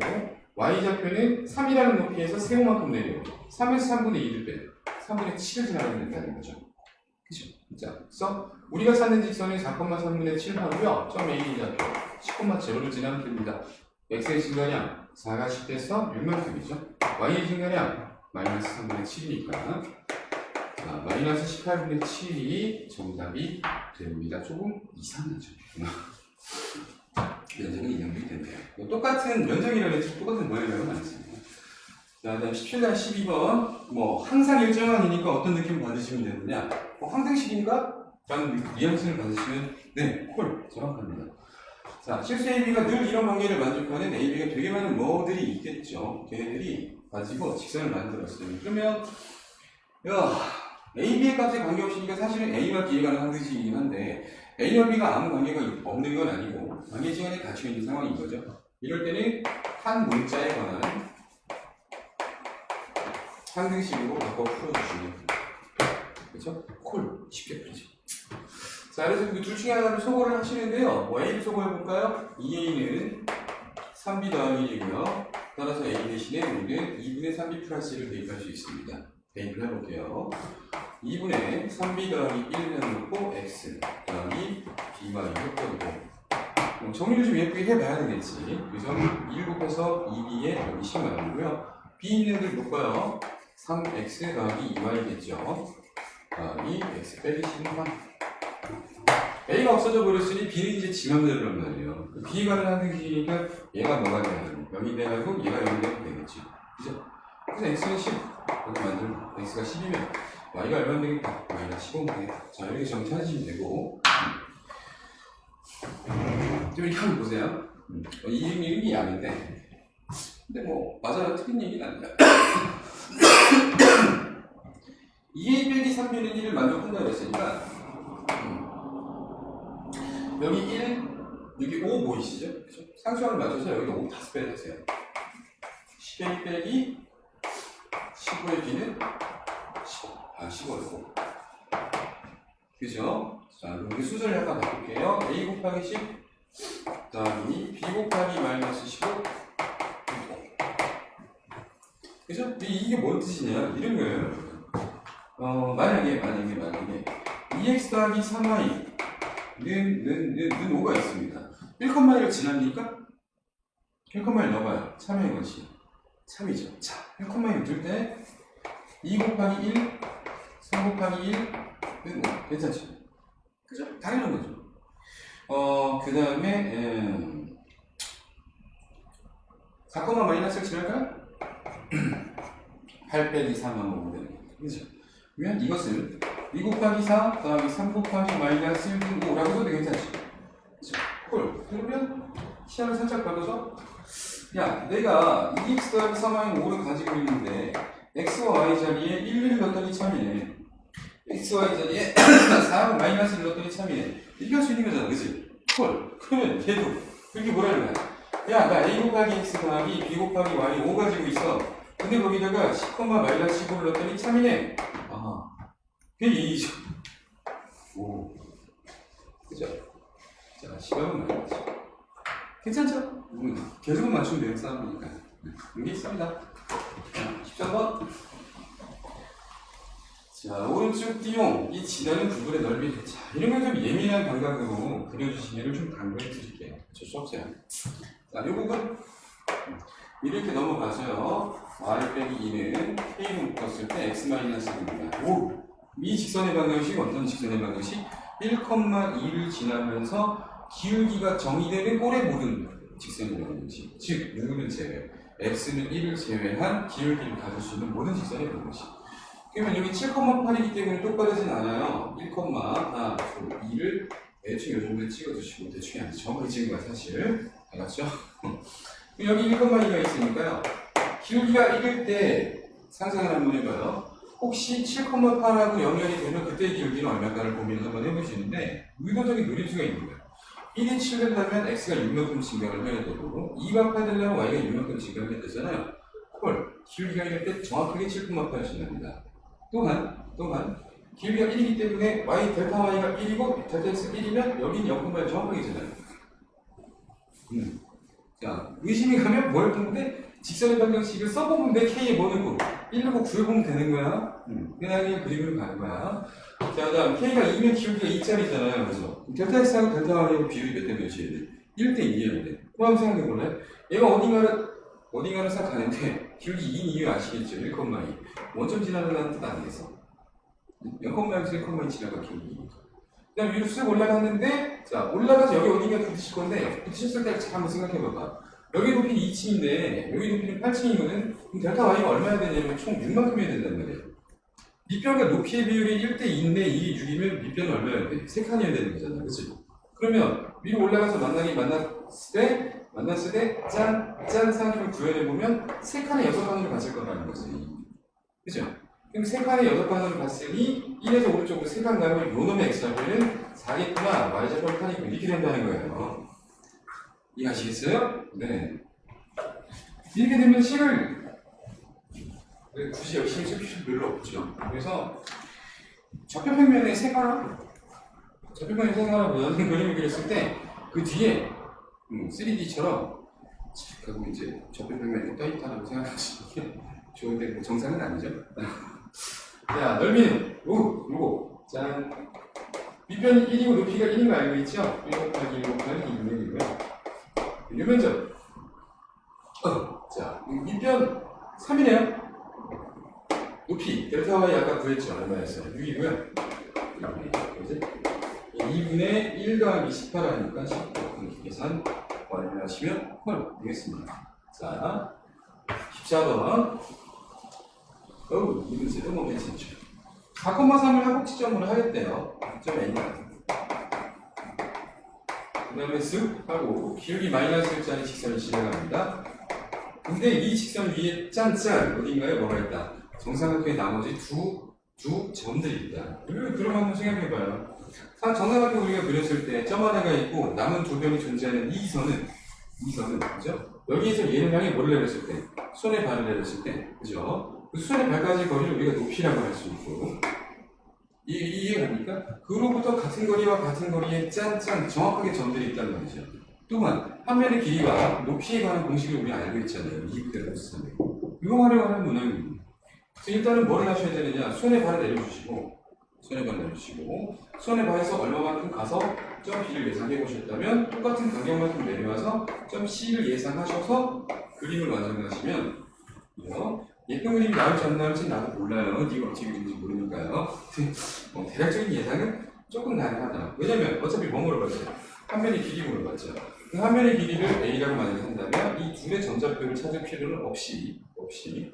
y좌표는 3이라는 높이에서 세모만큼 내려오고 3에서 3분의 2를 빼 3분의 7을 지나가면 된다는 거죠. 그죠? 자, 그래서 우리가 찾는 직선은 4,3분의 7 하고요. 점 A좌표 10,0를 지나면 됩니다. x의 증가량 4가 10돼서 6만큼이죠. y의 증가량 마이너스 3분의 7이니까 자, 마이너스 18분의 7이 정답이 됩니다. 조금 이상하죠. 면적은 인정이 된대요. 똑같은 면적이라고 했지 똑같은 모양이라고는 안 했습니다. 자, 다음 17단 12번. 항상 일정한이니까 어떤 느낌 받으시면 되느냐? 항등식이니까 라는 뉘앙스를 받으시면 네, 콜. 정확합니다. 자, 실수 AB가 늘 이런 관계를 만족하는 AB가 되게 많은 뭐들이 있겠죠. 걔네들이 가지고 직선을 만들었어요. 그러면 AB의 값에 관계없으니까 사실은 A와 B에 관한 항등식이긴 한데 A와 B가 아무 관계가 없는 건 아니고 관계 시간에 갇혀 있는 상황인 거죠. 이럴 때는 한 문자에 관한 항등식으로 바꿔 풀어주시면 됩니다. 그렇죠? 콜 쉽게 풀죠. 자, 그래서 그 둘 중에 하나를 소거를 하시는데요. A를 소거해볼까요? 2A는 3B 더하기 1이고요. 따라서 A 대신에 우리는 2분의 3B 플러스 1을 대입할 수 있습니다. 대입을 해볼게요. 2분의 3B 더하기 1을 놓고 X 더하기 B와 1을 빼고 정리를 좀 예쁘게 해봐야 되겠지. 그래서 1 곱해서 2B에 여기 10만 원이고요. B 있는 애들 볼까요? 3X 더하기 2Y겠죠. 더하기 X 빼기 10만. A가 없어져 버렸으니 B는 이제 지맘대로란 말이에요. B에 관한 항등식이니까 얘가 뭐가 되냐면 0이 되고 얘가 0이 되면 되겠지. 그죠? 그래서 X는 10. 여기 만들면 X가 10이면 Y가 얼마 되겠다? Y가 15면 되겠다. 자, 이렇게 점 찾으시면 되고 좀 이렇게 한번 보세요. 이 1이 약인데 근데 뭐 맞아요. 틀린 얘기는 아니야. 2a 빼기 3b는 1을 만족한다고 했으니까 여기 1, 여기 5 보이시죠? 그죠? 상수항을 맞춰서 여기다 5 다섯 배 되세요. 10a 빼기 15의 b는 15이고 그죠? 자, 여기 수절을 약간 바꿀게요. a 곱하기 10 더하기 b 곱하기 마이너스 15 그죠? 이게 뭔 뜻이냐? 이런 거예요. 만약에 2x 더하기 3y 는 5가 있습니다. 1,1을 지납니까? 1,1 넣어봐요. 3의 것이 3이죠. 자, 1,1 둘 때 2 곱하기 1, 3 곱하기 1는 5. 괜찮죠? 그죠? 당연한 거죠. 그 다음에 4, 마이너스를 지날까요? 8 빼기 3 하면 5 되는 거죠. 그죠? 그러면 이것을 2 곱하기 4 더하기 3 곱하기 마이너스 1분 5라고 해도 괜찮지? 그쵸? 콜. 그러면 시야를 살짝 벌려서 야, 내가 2x 더하기 3y는 5를 가지고 있는데 x와 y 자리에 1을 넣었더니 참이네. x와 y 자리에 4하고 마이너스 1을 넣었더니 참이네. 이렇게 할 수 있는 거잖아. 그치? 콜. 그러면 얘도 이렇게 뭐라는 거야? 야, 나 a 곱하기 x 더하기 b 곱하기 y 5 가지고 있어. 근데 거기다가 10, 마이너스 15를 넣었더니 참이네. 아. 그게 이죠. 오. 그죠? 자, 시간은 맞지. 괜찮죠? 계속은 맞추면 되는 싸움이니까. 여기 있습니다. 13번. 자, 오른쪽 띠용. 이 지나는 구글의 넓이. 자, 이런 걸 좀 예민한 감각으로 그려주시면 좀 당부해 드릴게요. 어쩔 수 없어요. 자, 이 부분. 이렇게 넘어가서요. y 빼기 2는 k로 묶었을 때 x-1입니다. 오! 이 직선의 방정식 어떤 직선의 방정식? 1,2를 지나면서 기울기가 정의되는 꼴의 모든 직선의 방정식. 즉, 누구는 제외, x는 1을 제외한 기울기를 가질 수 있는 모든 직선의 방정식. 그러면 여기 7,8이기 때문에 똑바르진 않아요. 1, 2를 대충 이 정도에 찍어주시고, 대충이 아니죠. 정확히 찍은 거야, 사실. 알았죠? 여기 1,2가 있으니까요. 기울기가 1일 때 상상을 한번 해봐요. 혹시 7,8하고 연결이 되면 그때의 기울기는 얼마일까를 고민을 한번 해보시는데 의도적인 그림수가 있는 거예요. 1이 7 된다면 x가 6만큼 증가를 해야 되고 2가 8 되려면 y가 6만큼 증가를 해야 되잖아요. 헐, 기울기가 1일 때 정확하게 7,8을 지납니다. 또한 기울기가 1이기 때문에 y 델타 y가 1이고 델타 x 1이면 여기는 0,8 정확하게잖아요. 자, 의심이 가면 뭘 보는데 직선의 방정식을 써보면 내 k에 뭐 넣고 1로 구해보면 되는 거야. 그냥 그림으로 가는 거야. 자, 다음 k가 2면 기울기가 2짜리잖아요. 그래서 델타 x하고 델타 y하고 비율이 몇 대 몇이에요? 1대 2예요. 근데 그럼 생각해볼래? 얘가 어딘가를 싹 가는데 기울기 2인 이유 아시겠죠? 1,2 원점 지나가는 뜻 아니겠어? 0,1에서 1,2 지나가 기울기. 그 다음 위로 쑥 올라갔는데 자, 올라가서 여기 어딘가 부딪힐 건데 부딪혔을 때 잘 한번 생각해봐봐. 여기 높이는 2층인데 여기 높이는 8층이거든. 그럼 델타 y가 얼마나 되냐면 총 6만큼 해야 된단 말이에요. 밑변과 높이의 비율이 1대 2인데 이게 6이면 밑변은 얼마야 돼? 3칸이어야 되는 거잖아. 그치? 그러면 위로 올라가서 만났을 때 짠 상임을 구현해보면 3칸에 6칸으로 갔을 거라는 거지. 그죠? 그럼 3칸에 6칸으로 갔으니 1에서 오른쪽으로 3칸 가면 요 놈의 x좌표는 4겠구나. y좌표 8이고 이렇게 된다는 거예요. 이해하시겠어요? 네. 이렇게 되면 식을 굳이 열심히 쓸 필요 별로 없죠. 그래서 좌표평면의 색깔보다는 그림을 그렸을 때 그 뒤에 3D처럼 하고 이제 좌표평면이 떠있다고 생각하시는 게 좋은데 뭐 정상은 아니죠. 자, 넓이는 요거 짠. 밑변이 1이고 높이가 1인 거 알고 있죠? 1 곱하기 1 곱하기 2분의 1이고요. 유면적. 자, 밑변 3이네요. 높이 델타 y 아까 구했죠? 얼마였어요? 6이고요. 2분의 1 더하기 18 하니까 19 계산 완료를 하시면 헐 되겠습니다. 자, 14번. 이거 제도 뭐 괜찮죠? 4,3을 합곡지점으로 하겠대요. 점 A가. 그 다음에 쓱 하고 기울기 마이너스 1짜리 직선을 진행합니다. 근데 이 직선 위에 짠짠 어딘가에 뭐가 있다. 정사각형의 나머지 두 점들이 있다. 그럼 한번 생각해봐요. 정사각형 우리가 그렸을 때 점 하나가 있고 남은 두 변이 존재하는 이 선은 그죠? 여기에서 얘를 향해 뭐를 내렸을 때? 손에 발을 내렸을 때, 그죠? 그 손에 발까지 거리를 우리가 높이라고 할 수 있고, 이해갑니까? 그로부터 같은 거리와 같은 거리에 짠짠 정확하게 점들이 있다는 말이죠. 또한 한 면의 길이와 높이에 관한 공식을 우리 알고 있잖아요. 이그대로 쓰면 이거 활용하는 문항입니다. 그래서 일단은 뭐를 하셔야 되느냐? 손에 발을 내려주시고 손에 발에서 얼마만큼 가서 점 B를 예상해 보셨다면 똑같은 간격만큼 내려와서 점 C를 예상하셔서 그림을 완성하시면 예쁜 그림이 나올지 안 나올지 나도 몰라요. 네가 어떻게 그린지 모르니까요. 대략적인 예상은 조금 가능하다. 왜냐면 어차피 뭐 물어봤어요? 한 면의 길이 물어봤죠. 그 한 면의 길이를 A라고 만약에 한다면 이 둘의 점좌표를 찾을 필요는 없이 높이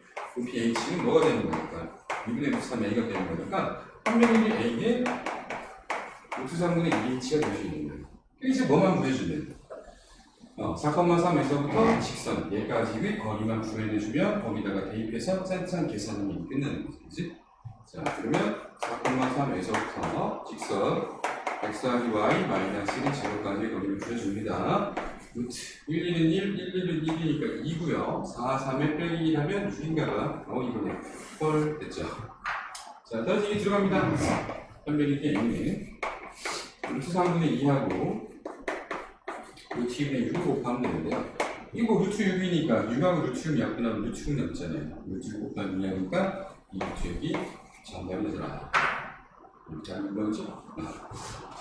H는 뭐가 되는 거니까 2분의 루트 3A가 되는 거니까 한 면의 길이 A는 루트 3분의 2H가 될 수 있는 거예요. 이제 뭐만 구해주면 4,3에서부터 직선 얘까지의 거리만 구해내주면 거기다가 대입해서 짠짠 계산하면 끝나는 거지. 자, 그러면 4,3에서부터 직선 x 더하기 y 마이너스 1의 제로까지 거리를 구해줍니다. 루트 1, 1은 1, 1은 1이니까 2고요. 4, 3에 빼기 1 하면 6인가가 이거네. 헐 됐죠. 자, 떨어지기 들어갑니다. 현명히 A는 루트 3분의 2하고 루트 2분의 6을 곱하면 되는데요. 이거 루트 6이니까 6하고 루트 6 약분하면 루트 6 남잖아요. 루트 6 곱하면 2하니까 이 루트 6이 정답이 되더라. 이렇게 하는 거죠?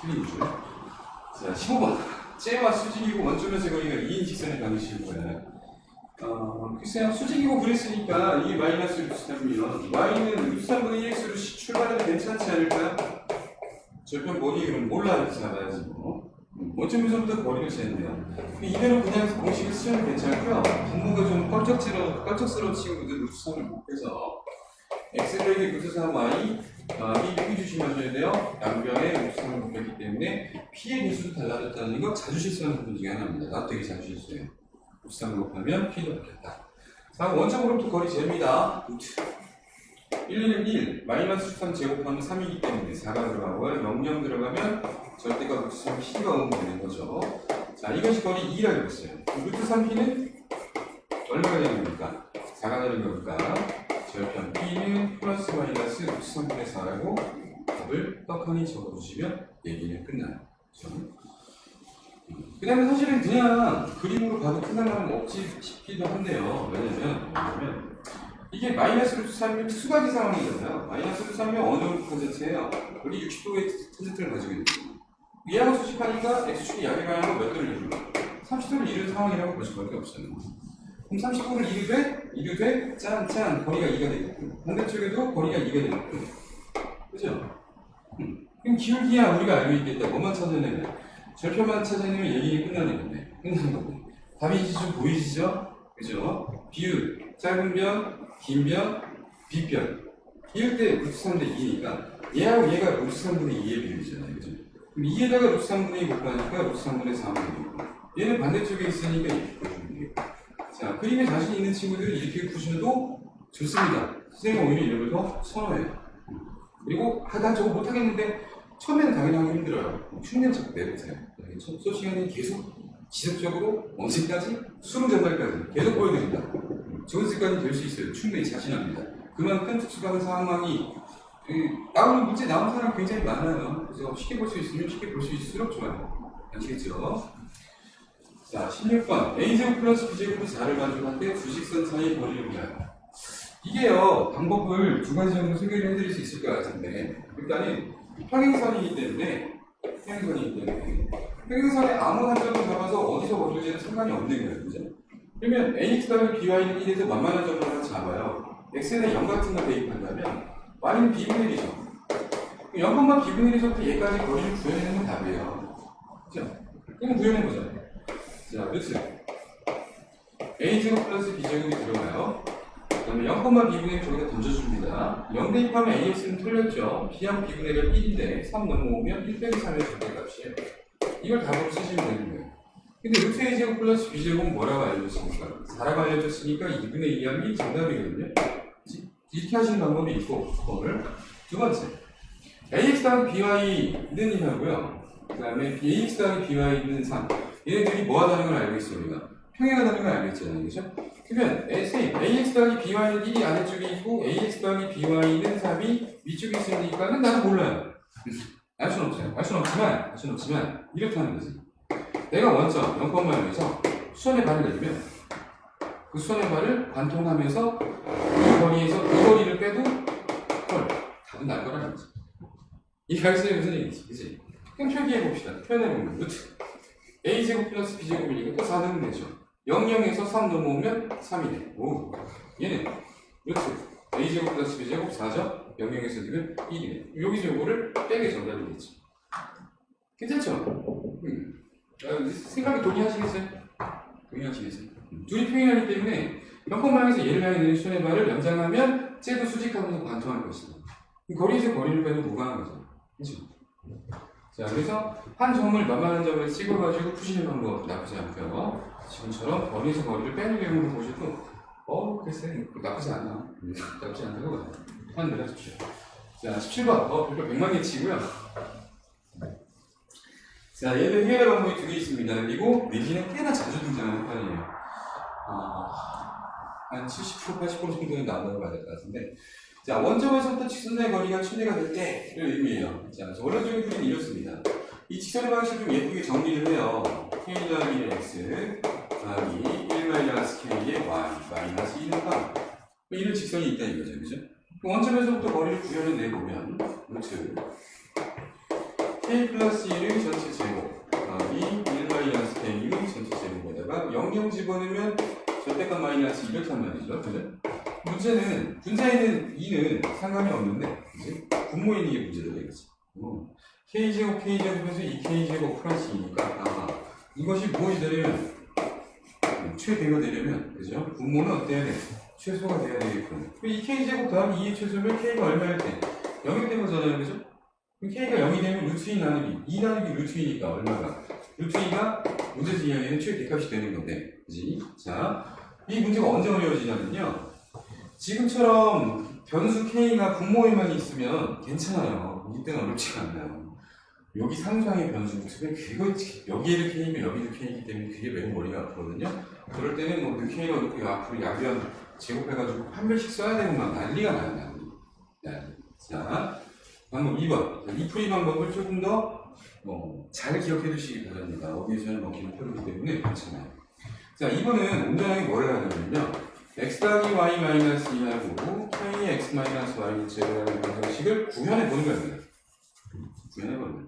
틀린 줄. 자, 15번. 째와 수직이고 원점에서 거리가 2인 직선의 방식일 거예요. 글쎄요, 수직이고 그랬으니까 이게 마이너스 루트 3이면 y는 루트 3분의 1x로 출발해도 괜찮지 않을까요? 절편 머리 그럼 몰라 이렇게 잡아야지 뭐. 원점에서부터 거리를 재는데요. 이대로 그냥 공식을 쓰면 괜찮고요. 분모가 좀 껄쩍스러운 친구들 루트 3을 곱해서 x 더하기 루트 3y 이 여기 조심하셔야 돼요. 양변에 루트 3을 곱했기 때문에 p의 개수도 달라졌다는 거 자주 실수하는 부분 중에 하나입니다. 나도 되게 자주 실수해요. 루트 3을 곱하면 p도 바뀌었다. 자, 원점으로부터 거리 잽니다. 루트 1, 1은 1, 마이너스 13 제곱하면 3이기 때문에 4가 들어가고요. 0, 들어가면 절대가 루트 3 p가 오면 되는 거죠. 자, 이것이 거리 2라고 했어요. 루트 3 p는 얼마가 되는 겁니까? 4가 되는 거니까 절편 p는 플러스 마이너스 루트 3분의 4라고 답을 떡하니 적어주시면 얘기는 끝나요. 그렇죠? 그 다음에 사실은 그냥 그림으로 봐도 큰 상관은 없지 싶기도 한데요. 왜냐면 이게 마이너스 루트 3이면 특수가지 상황이잖아요. 마이너스 루트 3이면 어느 정도 퍼센트예요? 우리 60도의 퍼센트를 가지고 있는 거예요. 얘하고 수식하니까 x축이 약의 방향으로 몇 도를 이루고 30도를 이룬 상황이라고 볼 수밖에 없어요. 그럼 30도를 이루되 짠짠 거리가 2가 되겠고 반대쪽에도 거리가 2가 되겠고 그죠? 그럼 기울기야 우리가 알고 있겠다. 뭐만 찾아내면 절편만 찾아내면 얘기가 끝나는 거고 답이 이제 좀 보이시죠? 그죠? 비율 짧은 변, 긴 변, 빗변 이럴 때 루트 3분의 2니까 얘하고 얘가 루트 3분의 2의 비율이잖아요. 그죠? 그럼 2에다가 루트 3분의 2 곱하니까 루트 3분의 4가 되고 얘는 반대쪽에 있으니까 이렇게 보시면 되겠고 자, 그림에 자신 있는 친구들은 이렇게 푸셔도 좋습니다. 선생님은 오히려 이런 걸 더 선호해요. 그리고 난 저거 못하겠는데 처음에는 당연히 하기 힘들어요. 흉내 자꾸 내보세요. 수업 시간에 계속 지속적으로 언제까지? 수능 전날까지 계속 보여드립니다. 좋은 습관이 될 수 있어요. 충분히 자신합니다. 그만큼 특수한 상황이 나오는 문제 나온 사람 굉장히 많아요. 그래서 쉽게 볼 수 있으면 쉽게 볼 수 있을수록 좋아요. 아시겠죠? 자, 16번 a제곱 플러스 b제곱은 4를 만족할 때 두 직선 사이의 거리를 구하라. 이게요, 방법을 두 가지 정도 소개를 해드릴 수 있을 것 같은데 일단은 평행선이기 때문에 평행선에 아무 한 점을 잡아서 어디서 거두지는 상관이 없는 거예요. 그죠? 그러면 ax 더하기 by는 1에서 만만한 점을 하나 잡아요. x에다 0 같은 걸 대입한다면 y는 b분의 1이죠. 0만 b분의 1에서부터 얘까지 거리를 구해내는 건 답이에요. 그죠? 그럼 구해내보자. 자, 루트 a제곱 플러스 b제곱이 들어가요. 그 다음에 0,b분의 1 저기다 던져줍니다. 0 대입하면 ax는 틀렸죠. b하고 b분의 1은 1인데 3 넘어오면 1 빼기 3의 절대값이에요. 이걸 답으로 쓰시면 되는 거예요. 근데 루트 A제곱 플러스 B제곱은 뭐라고 알려줬습니까? 4라고 알려줬으니까 2분의 2하면 정답이거든요. 이렇게 하시는 방법이 있고, 그거를. 두 번째, AX 더하기 BY는 2하고요. 그 다음에 AX 더하기 BY는 3. 얘네들이 뭐 하다는 걸 알고 있습니다. 평행하다는 걸 알고 있잖아요. 그죠? 그러면 AX 더하기 BY는 1이 아래쪽에 있고, AX 더하기 BY는 3이 위쪽에 있으니까는 나도 몰라요. 알 수는 없어요. 알 수는 없지만, 이렇게 하는 거지. 내가 원점 0,0에서 수선의 발을 내리면 그 수선의 발을 관통하면서 이 거리에서 이 거리를 빼도 헐, 답은 날 거라는 거지. 이 가르침이 무슨 얘기지? 그치? 그럼 표기해봅시다. 표현해보면 루트 A제곱 플러스 B제곱이니까 또 4 넣으면 되죠. 00에서 3 넘어오면 3이네. 오, 얘는 루트 A제곱 플러스 B제곱 4죠? 00에서 넣으면 1이네. 여기서 요거를 빼게 정답이겠지. 괜찮죠? 생각이 동의하시겠어요? 동의하시겠어요? 둘이 평행하기 때문에 0,0에서 얘를 향해 내린 수선의 발을 연장하면 쟤도 수직하면서 관통할 것이다. 거리에서 거리를 빼도 무관한 거죠. 그렇죠? 자, 그래서 한 점을 만만한 점을 찍어가지고 푸시는 방법 나쁘지 않고요. 지금처럼 거리에서 거리를 빼는 경우를 보셔도 글쎄 나쁘지 않아. 나쁘지 않다고 봐요. 한 내려주십시오. 자, 17번 별표 100만 개 치고요. 자, 얘는 해결 방법이 두 개 있습니다. 그리고 내지는 꽤나 자주 등장하는 판이에요. 한 70%, 80% 정도는 나온다고 봐야 될 것 같은데. 자, 원점에서부터 직선의 거리가 춘례가 될 때를 의미해요. 자, 원래적인 그림은 이렇습니다. 이 직선의 방식을 좀 예쁘게 정리를 해요. k 더하기 x 더하기 1-k의 y 마이너스 2는 이런 직선이 있다 이거죠. 그죠? 원점에서부터 거리를 구현해내보면 루트 k 플러스 1의 전체 제곱 더하기 1-k의 전체 제곱에다가 00 집어넣으면 절대값 마이너스 이렇단 말이죠. 그죠? 문제는 분자에는 2는 상관이 없는데 그치? 분모인 이게 문제다 이거지. k제곱 k제곱에서 2k제곱 플러스 2니까 이것이 무엇이 되려면 최대가 되려면 그죠? 분모는 어때야 돼? 최소가 돼야 되겠군. 2k제곱 더하기 2의 최소면 k가 얼마일 때? 0이 된 거잖아요. 그죠? 그럼 k가 0이 되면 루트 2 나누기 2 나누기 루트 2니까 얼마가? 루트 2가 문제에서 이야기하는 최대값이 되는 건데 그지? 자, 이 문제가 언제 어려워지냐면요. 지금처럼 변수 k가 분모에만 있으면 괜찮아요. 이때는 어렵지가 않아요. 여기 상수항의 변수 모습에 여기에도 k이면 여기도 k이기 때문에 그게 매우 머리가 아프거든요. 그럴 때는 뭐 k가 놓고 앞으로 야변 제곱해가지고 한 별씩 써야 되는 건 난리가 나요. 자, 방법 2번. 이 풀이 방법을 조금 더 잘 기억해 두시기 바랍니다. 어디에서는 기록표이기 때문에 괜찮아요. 자, 2번은 온전하게 뭐를 하냐면요. x 더하기 y 마이너스 2하고 kx 마이너스 y는 제로라는 방정식을 구현해보는 겁니다. 구현해보는 거예요.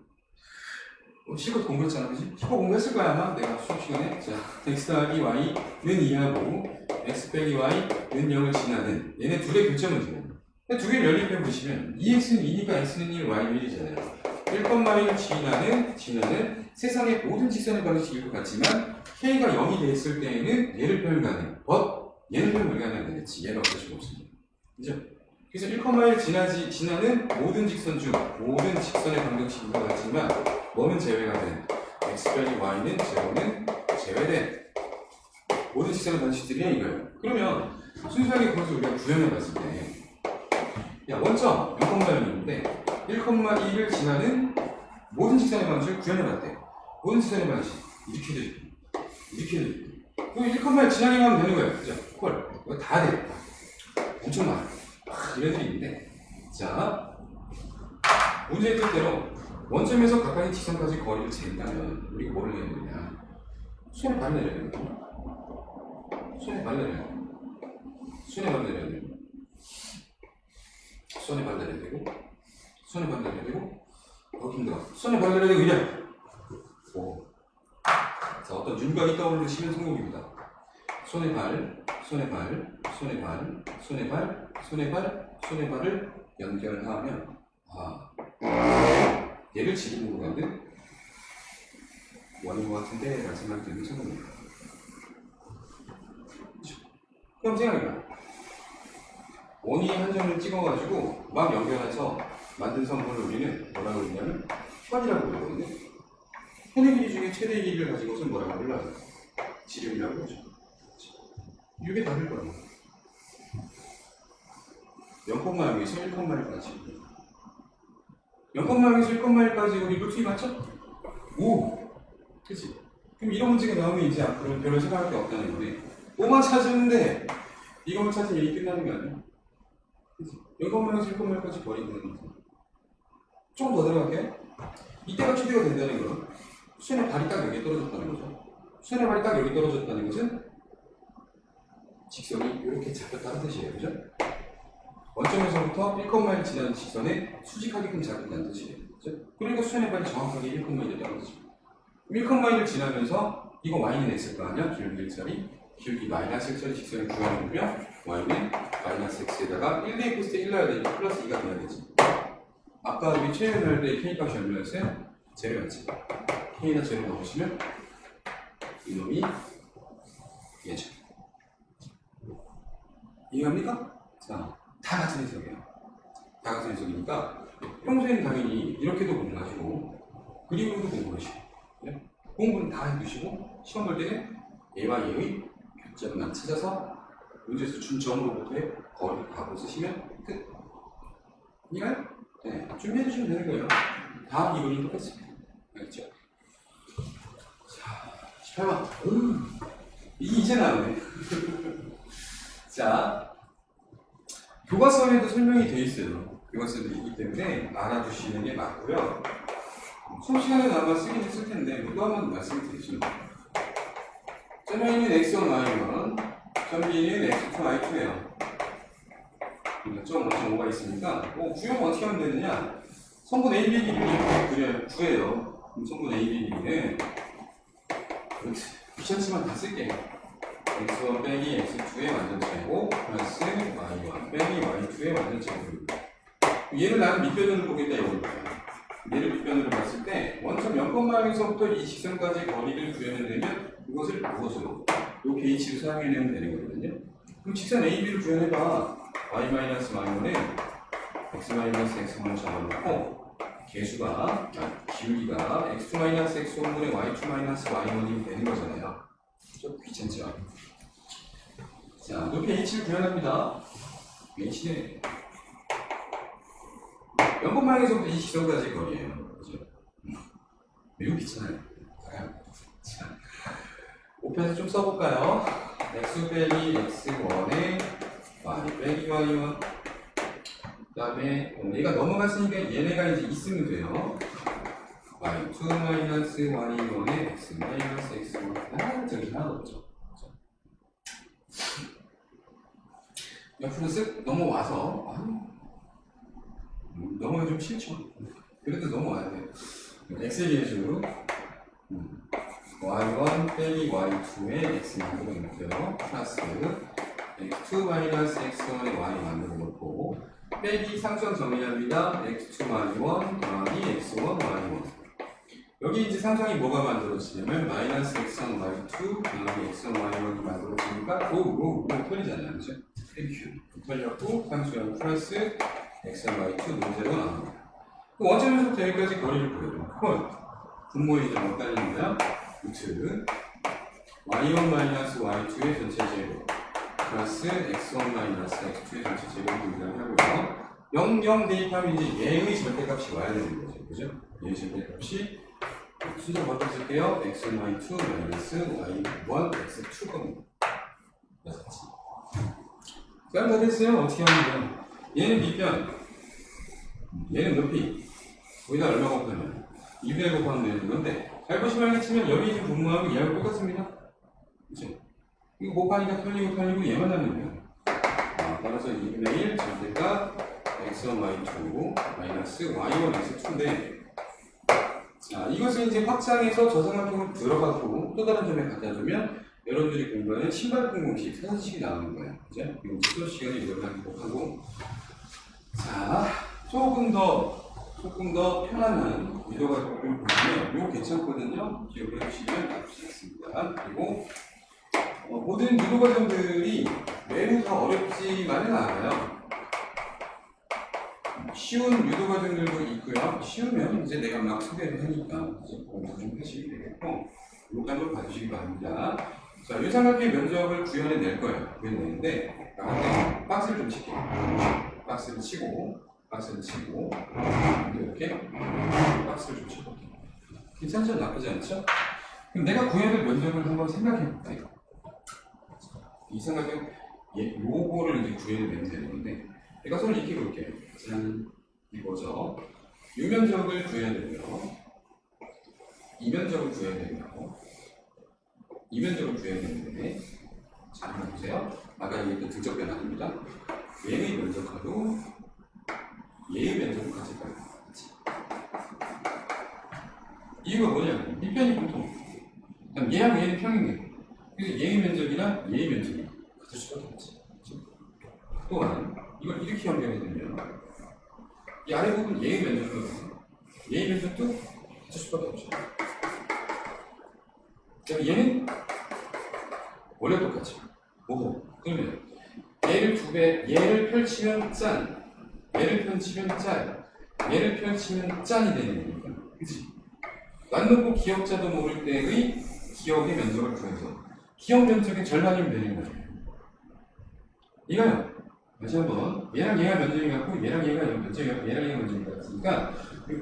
실컷 공부했잖아, 그지? 실컷 공부했을 거야, 아마. 내가 수업 시간에. 자, x 더하기 y는 2하고 x 빼기 y는 0을 지나는 얘네 둘의 교차 문제예요. 두 개를 연립해 보시면 2x는 2니까 x는 1, y는 1이잖아요. 1,1을 지나는 세상의 모든 직선의 방식일 것 같지만 k가 0이 됐을 때에는 얘를 표현 가능. 얘는 표현 불가능이 되겠지. 얘는 어쩔 수가 없습니다. 그죠? 그래서 1,1 지나는 모든 직선 중 모든 직선의 방정식인 것 같지만 뭐는 제외가 된 x 빼기 y는 제로는 제외된 모든 직선의 방식들이야 이거예요. 그러면 순수하게 그것을 우리가 구현해 봤을 때 원점 0,0인데 1,2를 지나는 모든 직선의 방식을 구현해 봤대. 모든 직선의 방식 이렇게 되죠. 그럼 1,1 지나기만 하면 되는 거예요. 그죠? 헐, 이거 다 돼. 엄청 많아. 이런 애들이 있는데 자, 문제의 뜻대로 원점에서 가까이 직선까지 거리를 잰다면 우리가 뭐를 해야 되냐? 손에 발을 내려야 됩니다. 손에 발을 내려야 돼요. 손에 발을 내려야 되고 손에 발을 내려야 되고 힘들어. 손에 발을 내려야 되고 그냥 자, 어떤 윤곽이 떠오르시면 성공입니다. 손에 발을 연결하면 얘를 지름으로 가는 원인 것 같은데 라는 생각이 들면 성공입니다. 그럼 생각해봐. 원이 한 점을 찍어가지고 막 연결해서 만든 선분을 우리는 뭐라고 그러냐면 현이라고 그러거든요. 현의 길이 중에 최대 길이를 가진 것은 뭐라고 불러요? 지름이라고 그러죠. 이게 답일 거예요. 0,0에서 1,1까지. 0,0에서 1,1까지 우리 루트 2 맞죠? 오! 그치? 그럼 이런 문제가 나오면 이제 앞으로 별로 생각할 게 없다는 거네. 5만 찾으면 돼! 이것만 찾으면 얘기 끝나는 거 아니야? 그치? 0,0에서 1,1까지 거리 되는 거지. 조금 더 들어갈게. 이때가 최대가 된다는 건 수연의 발이 딱 여기 떨어졌다는 거죠. 수연의 발이 딱 여기 떨어졌다는 것은 직선이 이렇게 잡혔다는 뜻이에요. 그죠? 원점에서부터 1,1을 지나는 직선에 수직하게끔 잡혔다는 뜻이에요. 그죠? 그러니까 수연의 발이 정확하게 1,1에 떨어지죠. 1,1을 지나면서 이거 y는 x일 거 아니야? 길기 1짜리, 길기 마이너스 1짜리 직선을 구해보면 y는 마이너스 x에다가 1 대입했을 때 1 넣어야 되니까 플러스 2가 돼야 되지. 아까 우리 최연할 때 k 값이 얼마였어요? 제로였지. k나 제로 넣으시면 이놈이 얘죠. 이해합니까? 자, 다 같은 해석이에요. 다 같은 해석이니까 평소에는 당연히 이렇게도 공부하시고 그림으로도 공부하시고 네? 공부는 다 해두시고 시험 볼 때는 얘와 얘의 교점만 찾아서 문제에서 준 점으로부터의 거리를 답으로 쓰시면 끝. 이해가요? 네, 준비해 주시면 되는 거예요. 다 이 그림 똑같습니다. 알겠죠? 자, 18번. 이제 나오네. 자, 교과서에도 설명이 되어 있어요. 교과서도 있기 때문에 알아두시는 게 맞고요. 수업 시간에 아마 쓰긴 했을 텐데 또 한 번 말씀을 드리죠. 점 A는 x1, y1, 점 B는 x2, y2예요. 점 5.5가 있으니까 구형 어떻게 하면 되느냐? 성분 AB 길이를 구해요. 그럼 성분 AB 길이는 귀찮지만 다 쓸게요. x1 빼기 x2의 완전체고 플러스 y1 빼기 y2의 완전체입니다. 얘를 나는 밑변으로 보겠다 이거예요. 얘를 밑변으로 봤을 때 원점 0,0에서부터 이 직선까지 거리를 구해내면 되면 이것을 무엇으로? 요 H를 사용해내면 되는 거거든요. 그럼 직선 AB를 구해내봐. y-y1은 x-x1을 잡아놓고 개수가 기울기가 x-x1분의 y2-y1이 되는 거잖아요. 좀 귀찮죠? 자, 높이 H를 구현합니다. H는 0,0에서부터 이 직선까지 거리예요. 그죠? 매우 귀찮아요. 자, 5편에서 좀 써볼까요? x 빼기 x1에 y 빼기 y1 그 다음에 얘가 넘어갔으니까 얘네가 이제 있으면 돼요. y2 마이너스 y1에 x 마이너스 x1 저기 하나 없죠. 옆으로 쓱 넘어와서 넘어가 좀 싫죠. 그래도 넘어와야 돼. x의 계수 y1 빼기 y2에 x 만들어 놓고요. 플러스 x2 마이너스 x1에 y 만들어 놓고 빼기 상수항 정리합니다. x2 y1 더하기 x1 y1 여기 이제 상수항이 뭐가 만들어지냐면 마이너스 x1 y2 더하기 x1 y1이 만들어지니까 오 털리잖아요. 그죠? 털렸고 상수항 플러스 x1 y2 문제로 나옵니다. 원점에서부터 여기까지 거리를 보여줘. 분모의 점 엇갈리는 거야. 루트 y1 마이너스 y2의 전체 제곱 플러스 x1 마이너스 x2의 전체 제곱을 구하고요. 0 대입하면 이제 얘의 절대값이 와야 되는 거죠. 그죠? 얘의 절대값이 순서 바꿔줄게요. x1 y2 마이너스 y1 x2 겁니다. 잘 다 됐어요. 어떻게 하면 돼요? 얘는 밑변, 얘는 높이. 거기다 얼마 곱하면 2분의 곱하면 되는 건데 잘 보시면 알겠지만 여기 있는 분모하고 얘하고 똑같습니다. 그쵸? 이거 곱하니까 털리고 얘만 하면 돼요. 따라서 2분의 1 절대값 x1 y2 마이너스 y1 x2인데 자, 이것을 이제 확장해서 저 삼각형을 들어가고 또 다른 점에 갖다 주면 여러분들이 공부하는 신발품 공식, 사선식이 나오는 거예요. 그죠? 이거 수업 시간에 이걸 반복하고 자, 조금 더 편안한 위로가 보면 이거 괜찮거든요. 기억해 주시면 좋겠습니다. 그리고 모든 유도 과정들이 매우 다 어렵지만은 않아요. 쉬운 유도 과정들도 있고요. 쉬우면 이제 내가 막 소개를 하니까 이제 공부 좀 하시면 되겠고, 이거 한번 봐주시기 바랍니다. 자, 유삼각형의 면적을 구현해낼 거예요. 구현해내는데, 박스를 좀 칠게요. 박스를 치고, 이렇게 박스를 좀 쳐볼게요. 괜찮죠? 나쁘지 않죠? 그럼 내가 구현할 면적을 한번 생각해 볼게요. 이 삼각형, 요거를 이제 구현해내면 되는데, 내가 손을 이렇게 볼게요. 짠, 이거죠. 이 면적을 구해야 되고요. 이 면적을 구해야 되고요. 이 면적을 구해야 되는데, 자, 한번 보세요. 아까 얘기했던 등적 변화입니다. 얘의 면적하고 얘의 면적을 같이 봐요. 이유가 뭐냐면, 이 편이 공통. 그럼 얘하고 얘는 평행이에요. 그래서 얘의 면적이랑 얘의 면적이 같을 수밖에 없지. 또한, 이걸 이렇게 연결해 되면, 이 아래 부분 얘의 면적도 얘의 면적도 같을 수밖에 없죠. 그럼 얘는 원래 똑같죠. 오, 그러면 얘를 두 배, 얘를 펼치면 짠, 얘를 펼치면 짠, 얘를 펼치면 짠이 되는 거니까, 그치? 난 놓고 기억자도 모를 때의 기억의 면적을 구해서 기억 면적의 절반이면 되는 거예요. 이거요. 다시 한번 얘랑 얘가 면적이 같고 얘랑 얘가 면적이 같고 얘랑 얘가 면적이 같으니까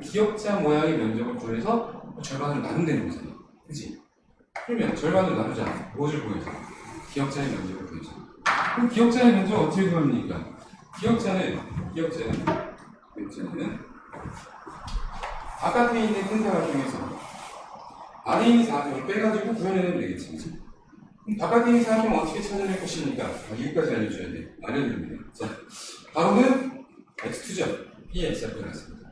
기억자 모양의 면적을 구해서 절반을 나눈다는 거잖아. 그치? 그러면 절반을 나누자. 무엇을 구해서? 기억자의 면적을 구해서. 그럼 기억자의 면적 어떻게 구합니까? 기억자는 바깥에 있는 큰 사각형에서 안에 있는 사각형을 빼가지고 구해내면 되겠지. 그치? 그럼 바깥에 있는 사각형은 어떻게 찾아낼 것입니까? 이유까지 알려줘야 돼. 알려드립니다. 자, 바로는 x2죠. P의 x좌표가 나왔습니다.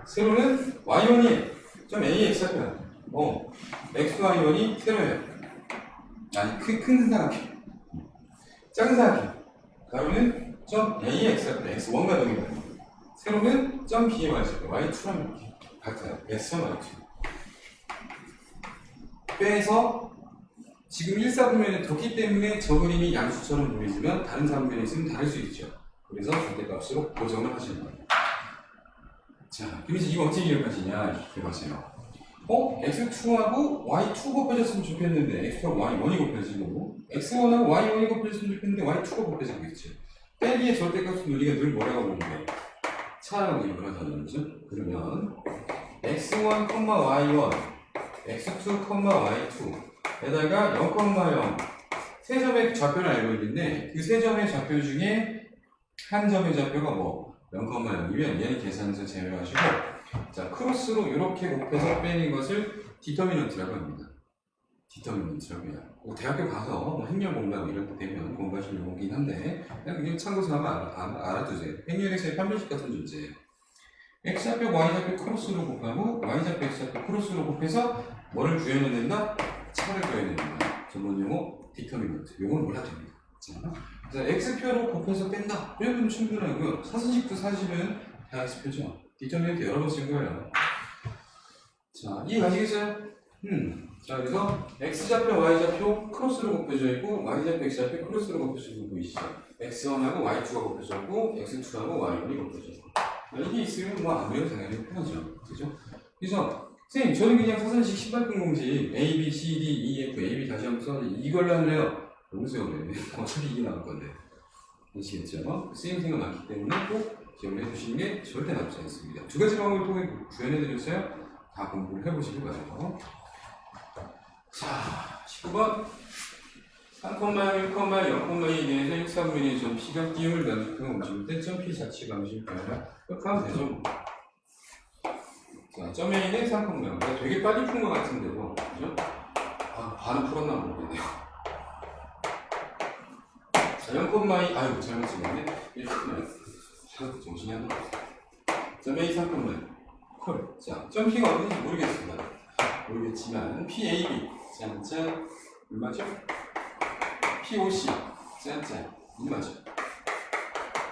세로는 y1이 점 A의 x좌표야. x,y,1이 세로예요. 아니, 큰 사각형. 작은 사각형. 가로는 점 A의 x좌표, x1과 동일합니다. 세로는 점 B의 y좌표, y2랑 이렇게 같아요. x1, y2. 빼서 지금 1사분면에 뒀기 때문에 저 그림이 양수처럼 보이지만 다른 사분면에 있으면 다를 수 있죠. 그래서 절대값으로 고정을 하시는 거예요. 자, 그럼 이제 이거 어떻게 기억하시냐 이렇게 보세요. x2하고 y2 곱해졌으면 좋겠는데 x1하고 y1이 곱해지고 x1하고 y1이 곱해졌으면 좋겠는데 y2가 곱해지고 있죠. 빼기의 절대값 논리가 늘 뭐라고 보는데 차라고 이걸 하자는 거죠. 그러면 x1, y1, x2, y2 에다가 0,0 세 점의 좌표를 알고 있는데 그 세 점의 좌표 중에 한 점의 좌표가 뭐 0,0이면 얘는 계산해서 제외하시고 자 크로스로 이렇게 곱해서 빼는 것을 디터미넌트라고 합니다. 디터미넌트라고 해요. 대학교 가서 뭐 행렬 공부하고 이럴 때 되면 공부하실 용어긴 한데 그냥 참고서만 알아두세요. 행렬에서의 판별식 같은 존재예요. x좌표, y좌표 크로스로 곱하고 y좌표, x좌표 크로스로 곱해서 뭐를 구해낸다? 차를 구해낸다. 전문 용어 디터미넌트. 요건 몰라도 됩니다. 자, x표로 곱해서 뺀다. 그러면 충분하고요. 사선식도 사실은 다 x표죠. 디터미넌트 여러 번 쓴 거예요. 자, 이해가시겠어요? 자, 그래서 x좌표, y좌표 크로스로 곱해져 있고 y좌표, x좌표 크로스로 곱해져 있고 보이시죠? x1하고 y2가 곱해져 있고 x2하고 y1이 곱해져 있고 이게 있으면 뭐 아무래도 당연히 편하죠. 그죠? 그래서 선생님 저는 그냥 사선식 18분 공식 A, B, C, D, E, F, A, B 다시 한번 써서 이걸로 할래요. 너무 세우네. 어차피 이게 나올 건데. 아시겠죠? 쓰임 생각 많기 때문에 꼭 기억해 주시는 게 절대 나쁘지 않습니다. 두 가지 방법을 통해 구현해 드렸어요. 다 공부를 해보시기 바라고. 자, 19번. 3,1, 0,2에 대해서 x3분의 점 P가 기울을 단축하고 움직일 때 점 P 자체가 움직일까요? 그렇게 하면 되죠. 자, 점 A는 3,0. 되게 빨리 푼 것 같은데도, 그죠? 반은 풀었나 모르겠네요. 자, 0,2, 아유, 잘못 찍었네. 1,0. 정신이 안 나왔어요. 점 A 3,0. 콜. 자, 점 P가 어딘지 모르겠습니다. 모르겠지만, PAB. 짠짠. 얼마죠? POC. 짠짠. 얼마죠?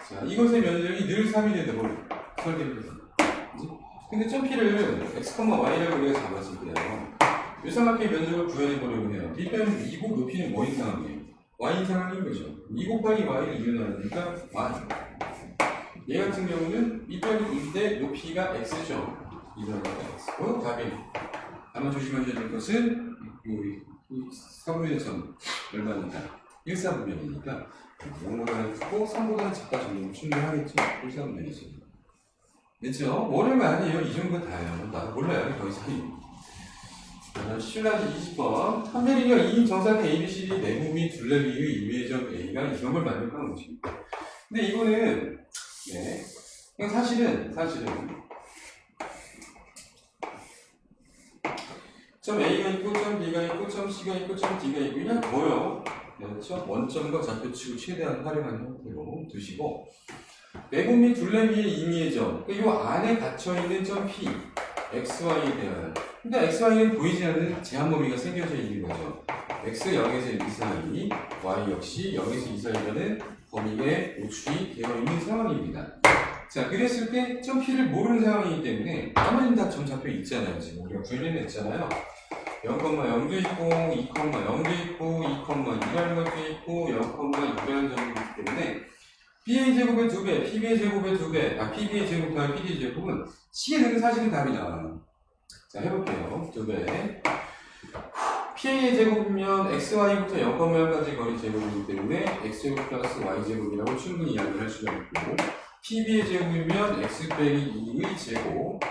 자, 이것의 면적이 늘 3이 되도록 설계를 해서. 근데 점 P를 x, y라고 우리가 잡았을 때요. 이 삼각형의 면적을 구현해보려고 해요. B변은 2고 높이는 뭐인 상황이에요? y인 상황인 거죠. 2 곱하기 y를 이용하니까 y. 얘 같은 경우는 B변이 2인데 높이가 x죠. 일어나게 됐고, 답이 다만 조심하셔야 될 것은 이 사분의 점 얼마니까 1사분면이니까 0보다는 크고 3보다는 작다 정도면 충분하겠죠. 1사분면이죠. 됐죠? 월요일 아니에요. 이 정도 다예요. 나도 몰라요. 더 이상이. 실라지 20번. 한배리가 2인 정사각형 ABCD 내부미 둘레비의 이미지적 A가 이런 걸 만들까는 것입니다. 근데 이거는 네. 이건 사실은 점 A가 있고 점 B가 있고 점 C가 있고 점 D가 있고 그냥 둬요. 그렇죠? 원점과 좌표축을 최대한 활용한 형태로 두시고 내부미 둘레비의 임의의 점, 이 안에 갇혀있는 점 P, XY에 대한 근데 XY는 보이지 않는 제한 범위가 생겨져 있는 거죠. X 0에서 2 사이, Y 역시 0에서 2 사이라는 범위에 노출이 되어 있는 상황입니다. 자, 그랬을 때 점 P를 모르는 상황이기 때문에 나머지는 다 점 잡혀 있잖아요. 지금 우리가 구현해냈잖아요. 0,0도 있고 2,0도 있고 2,2라는 것도 있고 0,2라는 점도 있기 때문에 B의 제곱의 2배, PB의 제곱의 2배, PB의 제곱 더하기 PD의 제곱은 C의 등은 사실은 답이다. 자, 해볼게요. 2배. P의 제곱이면 XY부터 0,0까지 거리 제곱이기 때문에 X제곱 플러스 Y제곱이라고 충분히 이야기를 할 수가 있고 PB의 제곱이면 X 빼기 2의 제곱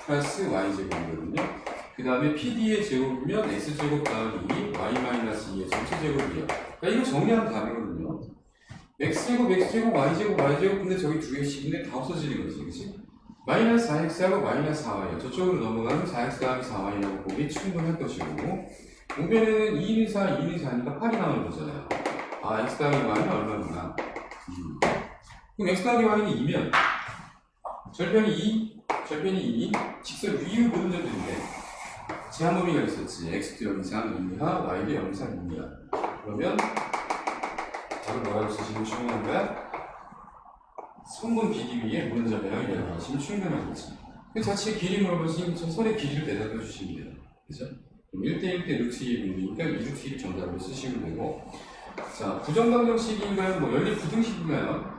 플러스 Y제곱이거든요. 그 다음에 PD의 제곱이면 X제곱 더하기 Y-2의 전체 제곱이에요. 그러니까 이거 정리하면 답이거든요. X제곱, X제곱, Y제곱, Y제곱 근데 저기 두 개씩인데 다 없어지는 거지, 그치? 마이너스 4x하고 마이너스 4y 저쪽으로 넘어가면 4x 더하기 4y라고 보기 충분할 것이고 우변에는 2는 4, 2는 4니까 8이 나오는 거잖아요. 아, x 더하기 y는 얼마구나. 그럼 x 더하기 y는 2면 절편이 2, 절편이 2, 직선 위의 모든 점들인데 제한 범위가 있었지. x도 0 이상 2 이하, y도 0 이상 2 이하. 그러면 답을 뭐라고 쓰시면 충분한 거야? 손분 비기 위에 모든 점이라고 이야기하시면 충분한 거지. 그 자체의 길이 물어보시면 손의 길이를 대답해 주시면 돼요. 그죠? 1대1 대 루트 2의 분리니까 2루트 2를 정답으로 쓰시면 되고 자, 부정방정식인가요? 뭐 연립 부등식인가요?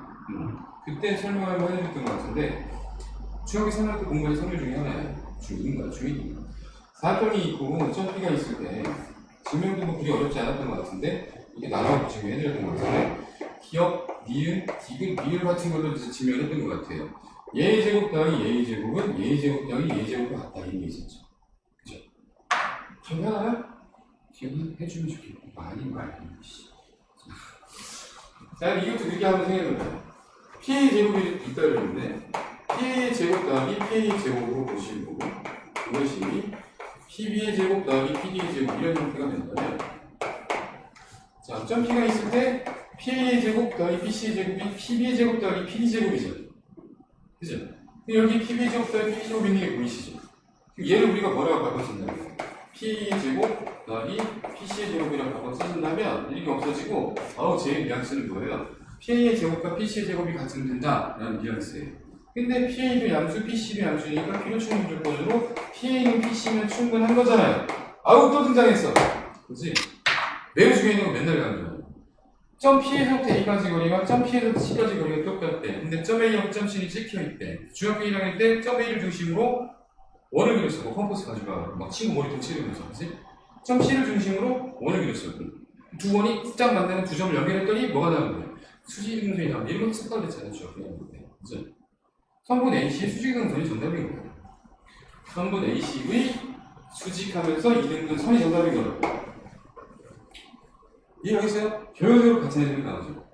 그때 설명을 한번 해드렸던 것 같은데 중학교 3학년 때 공부한 성질 중에 하나예요. 중2인가 중1인가 사각형이 있고 점피가 있을 때 증명도 뭐 그리 어렵지 않았던 것 같은데 이게 나눠 증명해드렸던 것 같은데 기억, 니은, 디귿, 미을 같은 걸로 이제 증명했던 것 같아요. 예의 제곱 더하기 예의 제곱은 예의 제곱 더하기 예의 제곱과 같다 이런 게 있었죠. 그죠? 괜찮아요? 기억해주면 좋겠고 많이 자, 이것도 그렇게 한번 생각해보세요. P의 제곱이 있다 그러는데 P의 제곱 더하기 P의 제곱으로 보시는 거고 이것이 PB의 제곱 더하기 PD의 제곱 이런 형태가 된다면 자, 점 P가 있을 때 P의 제곱 더하기 PC의 제곱이 PB의 제곱 더하기 PD 제곱이죠. 그죠? 여기 PB의 제곱 더하기 PD 제곱 있는 게 보이시죠? 얘를 우리가 뭐라고 바꿔 쓴다면 P의 제곱 더하기 PC의 제곱이라고 바꿔 쓴다면 이게 없어지고 제 뉘앙스는 뭐예요? PA의 제곱과 PC의 제곱이 같으면 된다 라는 뉘앙스예요. 근데 PA도 양수, PC도 양수니까 필요 충분 조건으로 PA는 PC면 충분한 거잖아요. 또 등장했어. 그치? 매우 중요한 건 맨날 강조해요. 점 P에서부터 A까지 거리가 점 P에서부터 C까지 거리가 똑같대. 근데 점 A하고 점 C는 찍혀있대. 중학교 1학년 때 점 A를 중심으로 원을 그렸어. 컴포스 가지고 막 친구 머리통 치르면서. 그치? 점 C를 중심으로 원을 그렸어. 두 원이 딱 만나는 두 점을 연결했더니 뭐가 나오는 거야? 수직이동선이 나오는데 이런 거 습관됐잖아요. 중학교 1학년 때. 그치? 성분 AC의 수직이동선이 정답인 거예요. 성분 AC의 수직하면서 이등분 선이 정답인 거라고. 이해하겠어요? 결과적으로 같은 애들이 나오죠.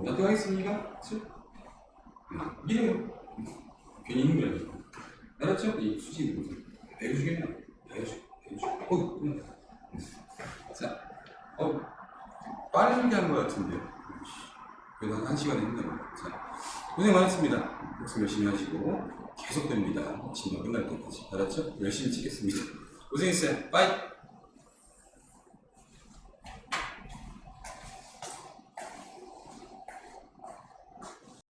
납득하겠습니까? 그치? 믿어요. 괜히 힘들어요. 알았죠? 이 수직이동선. 배워주겠나? 배워줘. 자, 빠르게 하는 것 같은데요. 그래도 한 시간에 힘들어요. 자, 고생 많았습니다. 복습 열심히 하시고 계속됩니다. 진도 끝날 때까지. 알았죠? 열심히 찍겠습니다. 고생했어요. 빠이!